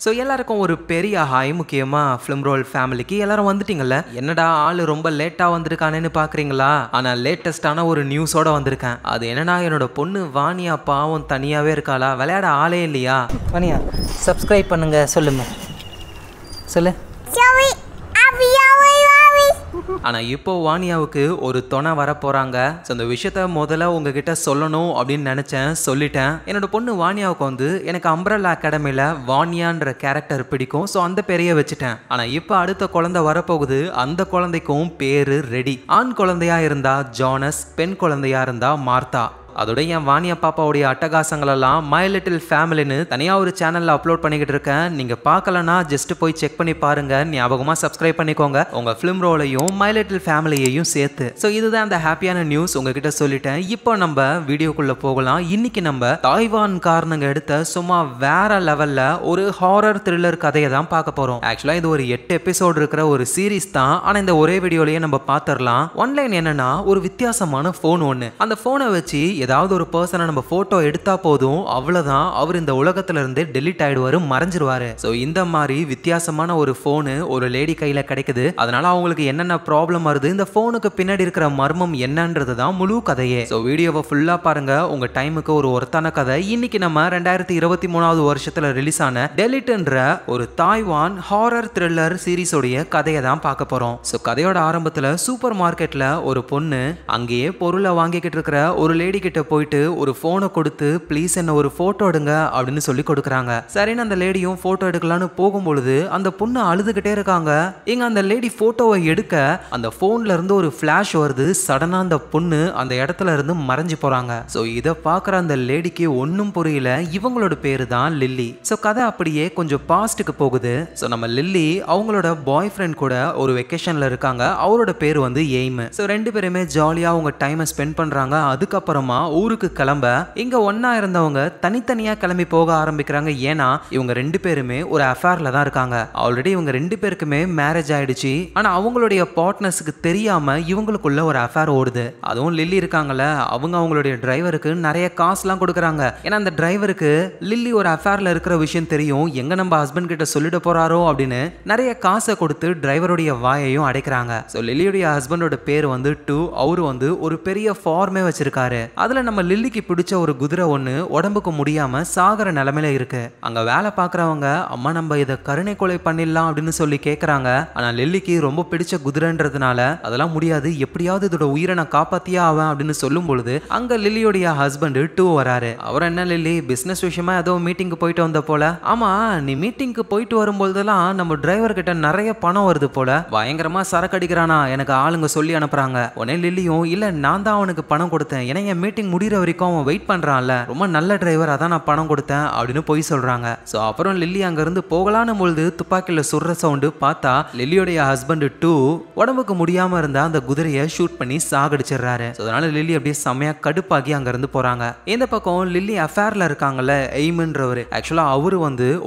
So எல்லாருக்கும் ஒரு பெரிய ஹாய். முக்கியமாக ஃபிலிம் ரோல் ஃபேமிலிக்கு எல்லாரும் வந்துட்டீங்கல்ல. என்னடா ஆள் ரொம்ப லேட்டாக வந்திருக்கானேன்னு பார்க்குறீங்களா? ஆனால் லேட்டஸ்டான ஒரு நியூஸோட வந்திருக்கேன். அது என்னன்னா, என்னோட பொண்ணு வாணியா பாவம் தனியாகவே இருக்காளா, விளையாட ஆளே இல்லையா. வாணியா சப்ஸ்கிரைப் பண்ணுங்க. சொல்லு. ஆனால் இப்போ வாணியாவுக்கு ஒரு துணை வரப்போகிறாங்க. ஸோ அந்த விஷயத்த முதல்ல உங்ககிட்ட சொல்லணும் அப்படின்னு நினச்சேன், சொல்லிட்டேன். என்னோட பொண்ணு வாணியாவுக்கு எனக்கு அம்ப்ரெல்லா அகாடமியில் வாணியான்ற கேரக்டர் பிடிக்கும். ஸோ அந்த பேரையே வச்சுட்டேன். ஆனால் இப்போ அடுத்த குழந்தை வரப்போகுது. அந்த குழந்தைக்கும் பேர் ரெடி. ஆண் குழந்தையா இருந்தா ஜானஸ், பெண் குழந்தையா இருந்தா மார்த்தா. அதோட என் வாணியா பாப்பாவுடைய அட்டகாசங்களெல்லாம் மை லிட்டில் ஃபேமிலின்னு தனியாக ஒரு சேனலில் அப்லோட் பண்ணிக்கிட்டு இருக்கேன். நீங்கள் பார்க்கலன்னா ஜஸ்ட் போய் செக் பண்ணி பாருங்க. ஞாபகமாக சப்ஸ்கிரைப் பண்ணிக்கோங்க, உங்கள் ஃபிலிம் ரோலையும் மை லிட்டில் ஃபேமிலியையும் சேர்த்து. ஸோ இதுதான் அந்த ஹாப்பியான நியூஸ் உங்ககிட்ட சொல்லிட்டேன். இப்போ நம்ம வீடியோக்குள்ளே போகலாம். இன்னைக்கு நம்ம தாய்வான் காரணங்க எடுத்த சும்மா வேற லெவலில் ஒரு ஹாரர் த்ரில்லர் கதையை தான் பார்க்க போகிறோம். ஆக்சுவலாக இது ஒரு 8 எபிசோடு இருக்கிற ஒரு சீரீஸ் தான். ஆனால் இந்த ஒரே வீடியோலேயே நம்ம பார்த்துடலாம். ஒன்லைன் என்னன்னா, ஒரு வித்தியாசமான ஃபோன் ஒன்று. அந்த ஃபோனை வச்சு ஏதாவது ஒரு பர்சனை நம்ம போட்டோ எடுத்தா போதும், அவ்வளவுதான், அவர் இந்த உலகத்துல இருந்து டெலிட் ஆயிடுவாரு, மறைஞ்சிருவாரு. சோ இந்த மாதிரி வித்தியாசமான ஒரு போனு ஒரு லேடி கையில கிடைக்குது. அதனால அவங்களுக்கு என்னென்ன ப்ராப்ளம் வருது, இந்த போனுக்கு பின்னாடி இருக்கிற மர்மம் என்னன்றது தான் முழு கதையே. சோ வீடியோவை ஃபுல்லா பாருங்க. உங்க டைமுக்கு ஒரு ஒருத்தான கதை. இன்னைக்கு நம்ம 2023 வருஷத்துல ரிலீஸ் ஆன டெலிட்ன்ற ஒரு தாய்வான் ஹாரர் த்ரில்லர் சீரிஸ் உடைய கதையை தான் பார்க்க போறோம். சோ கதையோட ஆரம்பத்துல சூப்பர் மார்க்கெட்ல ஒரு பொண்ணு அங்கேயே பொருளை வாங்கிக்கிட்டு இருக்கிற ஒரு லேடி கிட்ட போயிட்டு ஒரு போனை கொடுத்து, ப்ளீஸ் என்ன ஒரு போட்டோ எடுங்க அப்படின்னு சொல்லி கொடுக்குறாங்க. சரின்னு அந்த லேடியும் போட்டோ எடுக்கலான்னு போகும்பொழுது அந்த பொண்ணு அழுதுகிட்டே இருக்காங்க. இங்க அந்த லேடி போட்டோவை எடுக்க அந்த போன்ல இருந்து ஒரு பிளாஷ் வருது. சடனா அந்த பொண்ணு அந்த இடத்துல இருந்து மறைஞ்சு போறாங்க. சோ இதை பாக்குற அந்த லேடிக்கு ஒன்னும் புரியல. இவங்களோட பேரு தான் லில்லி. சோ கதை அப்படியே கொஞ்சம் பாஸ்டுக்கு போகுது. சோ நம்ம லில்லி அவங்களோட பாய் ஃப்ரெண்ட் கூட ஒரு வெக்கேஷன்ல இருக்காங்க. அவரோட பேர் எய்ம். சோ ரெண்டு பேருமே ஜாலியா அவங்க டைமை ஸ்பெண்ட் பண்றாங்க. அதுக்கப்புறமா ஊருக்கு கிளம்ப இங்க ஒன்னா இருந்தவங்க தனித்தனியா கிளம்பி போக ஆரம்பிக்கிறாங்க. ஏன்னா இவங்க ரெண்டு பேருமே ஒரு அஃபேர்ல தான் இருக்காங்க. ஆல்ரெடி இவங்க ரெண்டு பேருக்குமே மேரேஜ் ஆயிடுச்சு. ஆனா அவங்களுடைய பார்ட்னர்ஸ்க்கு தெரியாம இவங்களுக்குள்ள ஒரு அஃபேர் ஓடுது. அதுவும் லில்லி இருக்காங்கல்ல, அவங்க அவங்களுடைய டிரைவருக்கு நிறைய காசுலாம் கொடுக்குறாங்க. ஏன்னா அந்த டிரைவருக்கு லில்லி ஒரு அஃபேர்ல இருக்கிற விஷயம் தெரியும். எங்க நம்ம ஹஸ்பண்ட் கிட்ட சொல்லிட போறாரோ அப்படின்னு நிறைய காசை கொடுத்து டிரைவருடைய வாயையும் அடைக்கிறாங்க. ஸோ லில்லியுடைய ஹஸ்பண்டோட பேர் டூ. அவரு ஒரு பெரிய ஃபார்மே வச்சிருக்காரு. அதுல நம்ம லில்லிக்கு பிடிச்ச ஒரு குதிரை ஒன்று உடம்புக்கு முடியாம சாகர நிலைமையில இருக்கு. அங்க வேலை பார்க்குறவங்க, அம்மா நம்ம இதை கருணை கொலை பண்ணிடலாம் அப்படின்னு சொல்லி கேட்குறாங்க. ஆனா லில்லிக்கு ரொம்ப பிடிச்ச குதிரைன்றதுனால அதெல்லாம் முடியாது, எப்படியாவது இதோட உயிரை நான் காப்பாத்தியே ஆவேன் அப்படின்னு சொல்லும் பொழுது அங்க லில்லியோடைய ஹஸ்பண்ட் டூ வராரு. அவர் என்ன, லில்லி பிசினஸ் விஷயமா ஏதோ மீட்டிங்க்கு போயிட்டு வந்த போல. ஆமா, நீ மீட்டிங்க்கு போயிட்டு வரும்போதெல்லாம் நம்ம டிரைவர் கிட்ட நிறைய பணம் வருது போல, பயங்கரமா சரக்கு அடிக்கிறானா, எனக்கு ஆளுங்க சொல்லி அனுப்புறாங்க. உடனே லில்லியும், இல்ல நான் தான் அவனுக்கு பணம் கொடுத்தேன், ஏன்னா என் மீட்டிங் முடிகிற வரைக்கும் அவன் வெயிட் பண்றான்ல, ரொம்ப நல்ல டிரைவர், அதான் நான் பணம் கொடுத்தேன் அப்படின்னு போய் சொல்றாங்க. சோ அப்புறம் லில்லி அங்க இருந்து போகலான்னு பொழுது துப்பாக்கில சுடுற சவுண்டு பார்த்தா லில்லியோடைய ஹஸ்பண்ட் டூ உடம்புக்கு முடியாம இருந்தா அந்த குதிரையை ஷூட் பண்ணி சாகடிச்சிடுறாரு. அதனால லில்லி அப்படியே செமையா கடுப்பாகி அங்க இருந்து போறாங்க. இந்த பக்கம் லில்லி அஃபேர்ல இருக்காங்கல்ல எய்ம்ன்றவர், ஆக்சுவலா அவரு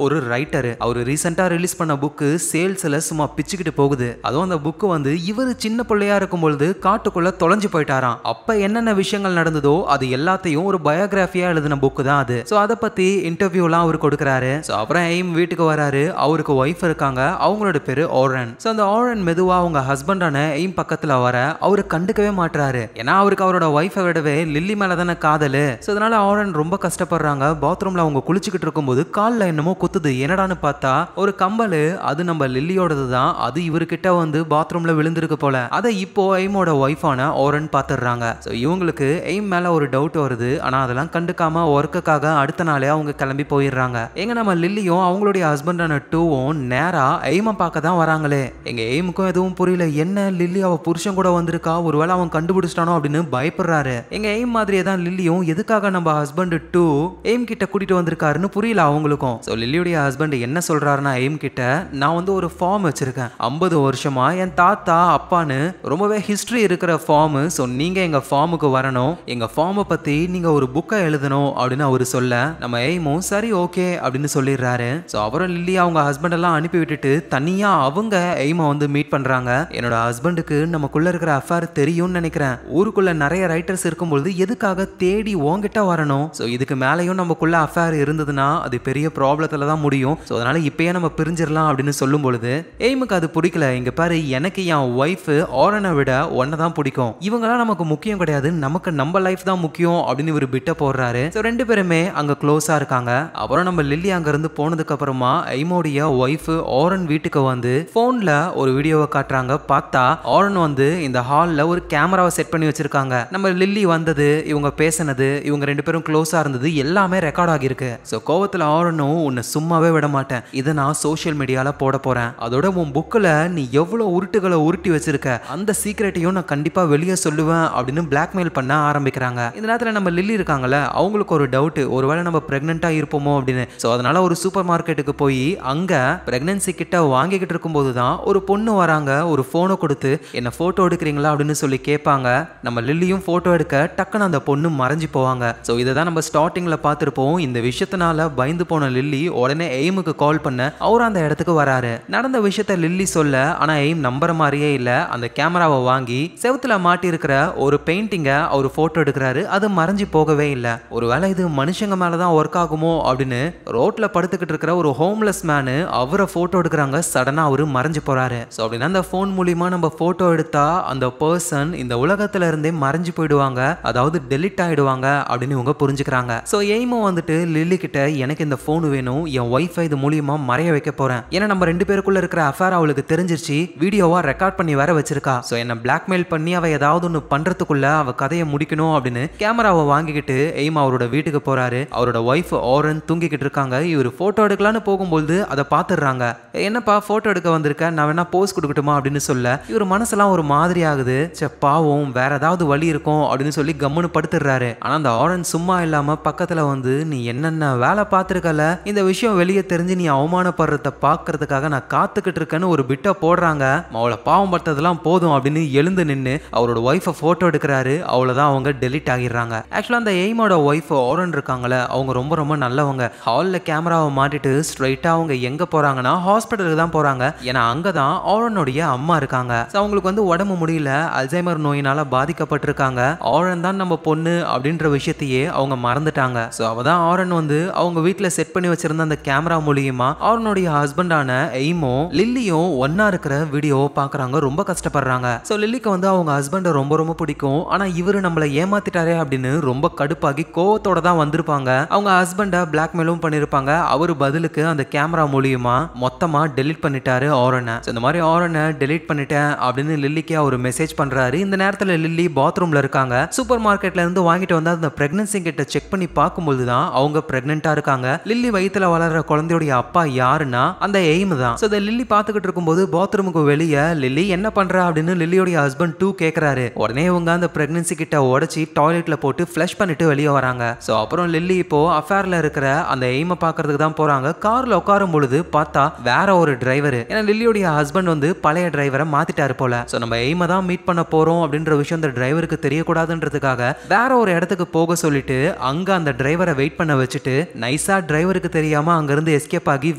ஒரு ரைட்டர். அவரு ரீசெண்டா ரிலீஸ் பண்ண புக்கு சேல்ஸ்ல சும்மா பிச்சுக்கிட்டு போகுது. அதுவும் அந்த புக்கு இவரு சின்ன பிள்ளையா இருக்கும் பொழுது காட்டுக்குள்ள தொலைஞ்சு போயிட்டாராம். அப்ப என்னென்ன விஷயங்கள் நடந்ததோ அது எல்லாத்தையும் ஒரு பயோகிராஃபியா எழுதின புக்கு தான் அது. சோ அதை பத்தி இன்டர்வியூலாம் அவர் கொடுக்குறாரு. சோ அப்புறம் எய்ம் வீட்டுக்கு வராரு. அவருக்கு ஒய்ஃப் இருக்காங்க, அவங்களோட பேரு ஓரன். சோ அந்த ஓரன் மெதுவா அவங்க ஹஸ்பண்டான எய்ம் பக்கத்துல வர அவரு கண்டுக்கவே மாட்டாரு. ஏன்னா அவருக்கு அவரோட ஒய்ஃபை விடவே லில்லி மேல தானே காதலு. சோ அதனால ஓரன் ரொம்ப கஷ்டப்படுறாங்க. பாத்ரூம்ல அவங்க குளிச்சுக்கிட்டு இருக்கும்போது கால்ல என்னமோ குத்துது. என்னடான்னு பார்த்தா ஒரு கம்பல். அது நம்ம லில்லியோடது தான். அது இவர்கிட்ட பாத்ரூம்ல விழுந்திருக்கு போல. அதை இப்போ எய்மோட ஒய்ஃபான ஓரன் பாத்துறாங்க. சோ இவங்களுக்கு எய்ம் மேல ஒரு டவுட் வருது. ஆனா அதெல்லாம் கண்டுக்காம ஒர்க்குக்காக அடுத்த நாளே அவங்க கிளம்பி போயிடுறாங்க. எங்க நம்ம லில்லியும் அவங்களுடைய ஹஸ்பண்டான டூவும் நேரா எய்மை பார்க்க தான் வராங்களே. எங்க எய்முக்கும் எதுவும் புரியல. என்ன லில்லி அவ புருஷன் கூட வந்திருக்கா, ஒருவேளை அவன் கண்டுபிடிச்சிட்டானோ அப்படின்னு பயப்படுறாரு. எங்க எய்ம் மாதிரியே தான் லில்லியும் எதுக்காக நம்ம ஹஸ்பண்ட் டூ எய்ம் கிட்ட கூட்டிட்டு வந்திருக்காருன்னு புரியல அவங்களுக்கும். சோ லில்லியுடைய ஹஸ்பண்ட் என்ன சொல்றாருன்னா, எய்ம் கிட்ட நான் ஒரு ஃபார்ம் வச்சிருக்கேன், 50 வருஷமா என் தாத்தா அப்பான்னு ரொம்பவே ஹிஸ்டரி இருக்கிற ஃபார்ம். சோ நீங்க எங்க ஃபார்முக்கு வரணும், எங்க ஃபார்ம் ஃபார்மை பத்தி நீங்க ஒரு புக்கை எழுதணும் அப்படின்னு அவரு சொல்ல நம்ம எய்மும் சரி ஓகே அப்படின்னு சொல்லிடுறாரு. ஸோ அவரும் லில்லி அவங்க ஹஸ்பண்ட் எல்லாம் அனுப்பி விட்டுட்டு தனியா அவங்க எய்மை வந்து மீட் பண்றாங்க. என்னோட ஹஸ்பண்டுக்கு நமக்குள்ள இருக்கிற அஃபேர் தெரியும்னு நினைக்கிறேன். ஊருக்குள்ள நிறைய ரைட்டர்ஸ் இருக்கும்போது எதுக்காக தேடி உன்கிட்ட வரணும்? ஸோ இதுக்கு மேலேயும் நமக்குள்ள அஃபேர் இருந்ததுன்னா அது பெரிய ப்ராப்ளத்துல தான் முடியும். ஸோ அதனால இப்பயே நம்ம பிரிஞ்சிடலாம் அப்படின்னு சொல்லும் பொழுது எய்முக்கு அது பிடிக்கல. இங்க பாரு, எனக்கு என் ஒய்ஃப் ஆரனை விட ஒன்ன தான் பிடிக்கும். இவங்களாம் நமக்கு முக்கியம் கிடையாது, நமக்கு நம்ம லைஃப் தான் முக்கியம் அப்படின்னு இவர் பிட்ட போடுறாரு. ஸோ ரெண்டு பேருமே அங்க க்ளோஸா இருக்காங்க. அப்புறம் நம்ம லில்லி அங்க இருந்து போனதுக்கு அப்புறமா எய்மோடைய ஒய்ஃப் ஆரன் வீட்டுக்கு வந்து போன்ல ஒரு வீடியோவை காட்டுறாங்க. பார்த்தா ஆரன் வந்து இந்த ஹால்ல ஒரு கேமராவை செட் பண்ணி வச்சிருக்காங்க. நம்ம லில்லி வந்தது, இவங்க பேசினது, இவங்க ரெண்டு பேரும் க்ளோஸா இருந்தது எல்லாமே ரெக்கார்ட் ஆகிருக்கு. ஸோ கோவத்துல ஆரனும் உன்னை சும்மாவே விட மாட்டேன், இதை நான் சோஷியல் மீடியால போட போறேன். அதோட உன் புக்கில் நீ எவ்வளோ உருட்டுகளை உருட்டி வச்சிருக்க, அந்த சீக்ரெட்டையும் நான் கண்டிப்பா வெளியே சொல்லுவேன் அப்படின்னு பிளாக்மெயில் பண்ண ஆரம்பிக்கிறாங்க. இந்த நேரத்தில் நம்ம லில்லி இருக்காங்கல்ல, அவங்களுக்கு ஒரு டவுட், ஒருவேளை நம்ம பிரெக்னெண்டா இருப்போமோ அப்படின்னு. ஸோ அதனால ஒரு சூப்பர் மார்க்கெட்டுக்கு போய் அங்க பிரெக்னன்சி கிட்ட வாங்கிக்கிட்டு இருக்கும்போது தான் ஒரு பொண்ணு வராங்க. ஒரு போனை கொடுத்து என்ன போட்டோ எடுக்கிறீங்களா அப்படின்னு சொல்லி கேட்பாங்க. நம்ம லில்லியும் போட்டோ எடுக்க டக்குன்னு அந்த பொண்ணு மறைஞ்சு போவாங்க. ஸோ இதை தான் நம்ம ஸ்டார்டிங்ல பார்த்துருப்போம். இந்த விஷயத்தினால பயந்து போன லில்லி உடனே எய்முக்கு கால் பண்ண அவர் அந்த இடத்துக்கு வராரு. நடந்த விஷயத்த லில்லி சொல்ல, ஆனா எய்ம் நம்புற மாதிரியே இல்ல. அந்த கேமராவை வாங்கி செவுத்துல மாட்டி இருக்கிற ஒரு பெயிண்டிங்க அவர் போட்டோ எடுக்கிறாரு. அது மறைஞ்சு போகவே இல்ல. ஒருவேளை இது மனுஷங்க மேலதான் ஒர்க் ஆகுமோ அப்படின்னு ரோட்ல படுத்துக்கிட்டு இருக்கிற ஒரு ஹோம்லெஸ் மேனு அவரை போட்டோ எடுக்கிறாங்க. சடனா அவரு மறைஞ்சு போறாரு. ஸோ அப்படின்னா அந்த போன் மூலியமா நம்ம போட்டோ எடுத்தா அந்த பர்சன் இந்த உலகத்துல இருந்தே மறைஞ்சு போயிடுவாங்க, அதாவது டெலிட் ஆயிடுவாங்க அப்படின்னு இவங்க புரிஞ்சுக்கிறாங்க. ஸோ எய்மும் வந்துட்டு லில்லி கிட்ட எனக்கு இந்த போன் வேணும், என் ஒய்ஃபை இது மூலியமா மறைய வைக்க போறேன், ஏன்னா நம்ம ரெண்டு பேருக்குள்ள இருக்கிற அஃபேர் அவளுக்கு தெரிஞ்சிருச்சு, வீடியோவா ரெக்கார்ட் பண்ணி வேற வச்சிருக்கா. ஸோ என்ன பிளாக்மெயில் பண்ணி அவ ஏதாவது ஒன்று பண்றதுக்குள்ள அவ கதையை முடிக்கணும் அப்படின்னு கேமராவை வாங்கிக்கிட்டு எய்ம் அவரோட வீட்டுக்கு போறாரு. அவரோட ஒய்ஃப் ஆரன் தூங்கிக்கிட்டு இருக்காங்க. இவர் போட்டோ எடுக்கலான்னு போகும்போது அதை பார்த்துடுறாங்க. என்னப்பா போட்டோ எடுக்க வந்திருக்க, நான் வேணா போஸ் கொடுக்கட்டுமா அப்படின்னு சொல்ல இவர் மனசெல்லாம் ஒரு மாதிரி ஆகுது. சே பாவம், வேற ஏதாவது வழி இருக்கும் அப்படின்னு சொல்லி கம்முன்னு படுத்துடுறாரு. ஆனா அந்த ஆரன் சும்மா இல்லாம பக்கத்துல வந்து நீ என்னென்ன வேலை பார்த்துருக்கல, இந்த விஷயம் வெளியே தெரிஞ்சு நீ அவமானப்படுறத பார்க்கறதுக்காக நான் காத்துக்கிட்டு இருக்கேன்னு ஒரு பிட்டை போடுறாங்க. அவளை பாவம் படுத்ததெல்லாம் போதும் அப்படின்னு எழுந்து நின்று அவரோட ஒய்ஃபை போட்டோ எடுக்கிறாரு. அவ்வளவுதான் அவங்க டெலிட் ஆகிடுறாங்க. ஆக்சுவலா அந்த எய்மோட ஒய்ஃப் ஆரன் இருக்காங்களே, அவங்க ரொம்ப ரொம்ப நல்லவங்க. ஹால்ல கேமராவை மாட்டிட்டு ஸ்ட்ரைட்டா அவங்க எங்க போறாங்கன்னா ஹாஸ்பிட்டலுக்கு தான் போறாங்க. ஏன்னா அங்கதான் ஆரனுடைய அம்மா இருக்காங்க. அவங்களுக்கு வந்து உடம்பு முடியல, அல்சைமர் நோயினால பாதிக்கப்பட்டிருக்காங்க. ஆரன் தான் நம்ம பொண்ணு அப்படின்ற விஷயத்தையே அவங்க மறந்துட்டாங்க. ஸோ அவதான் ஆரன் வந்து அவங்க வீட்டில் செட் பண்ணி வச்சிருந்த அந்த கேமரா மூலியமா ஆரனுடைய ஹஸ்பண்டான எய்மும் லில்லியும் ஒன்னா இருக்கிற வீடியோவை பார்க்குறாங்க. ரொம்ப கஷ்டப்படுறாங்க. ஸோ லில்லிக்கு வந்து அவங்க ஹஸ்பண்டை ரொம்ப ரொம்ப பிடிக்கும். ஆனா இவரு நம்மளை ஏமாத்திட்டாரே அப்படின்னு ரொம்ப கடுப்பாகி கோவத்தோட தான் வந்திருப்பாங்க. அவங்க ஹஸ்பண்டை பிளாக்மெயிலும் பண்ணிருப்பாங்க. அவரு பதிலுக்கு அந்த கேமரா மூலியமா மொத்தமா டெலிட் பண்ணிட்டாரு ஆரனை. இந்த மாதிரி ஆரனை டெலிட் பண்ணிட்டேன் அப்படின்னு லில்லிக்கு அவர் மெசேஜ் பண்றாரு. இந்த நேரத்தில் லில்லி பாத்ரூம்ல இருக்காங்க. சூப்பர் மார்க்கெட்ல இருந்து வாங்கிட்டு வந்து அந்த பிரெக்னன்சி கிட்ட செக் பண்ணி பார்க்கும்போது தான் அவங்க பிரெக்னெண்டா இருக்காங்க. லில்லி வயித்துல வளர்ற குழந்தையுடைய அப்பா யாருன்னா அந்த எய்ம் தான். ஸோ லில்லி பார்த்துக்கிட்டு இருக்கும்போது பாத்ரூமுக்கு வெளியே லில்லி என்ன பண்ற அப்படின்னு லில்லியோடைய ஹஸ்பண்ட் டூ கேட்கறாரு. உடனே இவங்க அந்த பிரெக்னன்சி கிட்ட உடச்சி டாய்லெட்ல போட்டு ஃபிளஷ் பண்ணிட்டு வெளியே வராங்க. ஸோ அப்புறம் லில்லி இப்போ அஃபேர்ல இருக்கிற அந்த எய்மை பார்க்கறதுக்கு தான் போறாங்க. கார்ல உட்காரும் பொழுது பார்த்தா வேற ஒரு டிரைவர். ஏன்னா லில்லியோடைய ஹஸ்பண்ட் வந்து பழைய டிரைவரை மாத்திட்டாரு போல. ஸோ நம்ம எய்மை தான் மீட் பண்ண போறோம் அப்படின்ற விஷயம் அந்த டிரைவருக்கு தெரியக்கூடாதுன்றதுக்காக வேற ஒரு இடத்துக்கு போக சொல்லிட்டு அங்க அந்த டிரைவரை வெயிட் பண்ண வச்சுட்டு நைஸா டிரைவருக்கு தெரியாம அங்க இருந்து எஸ்கேப் ஆகி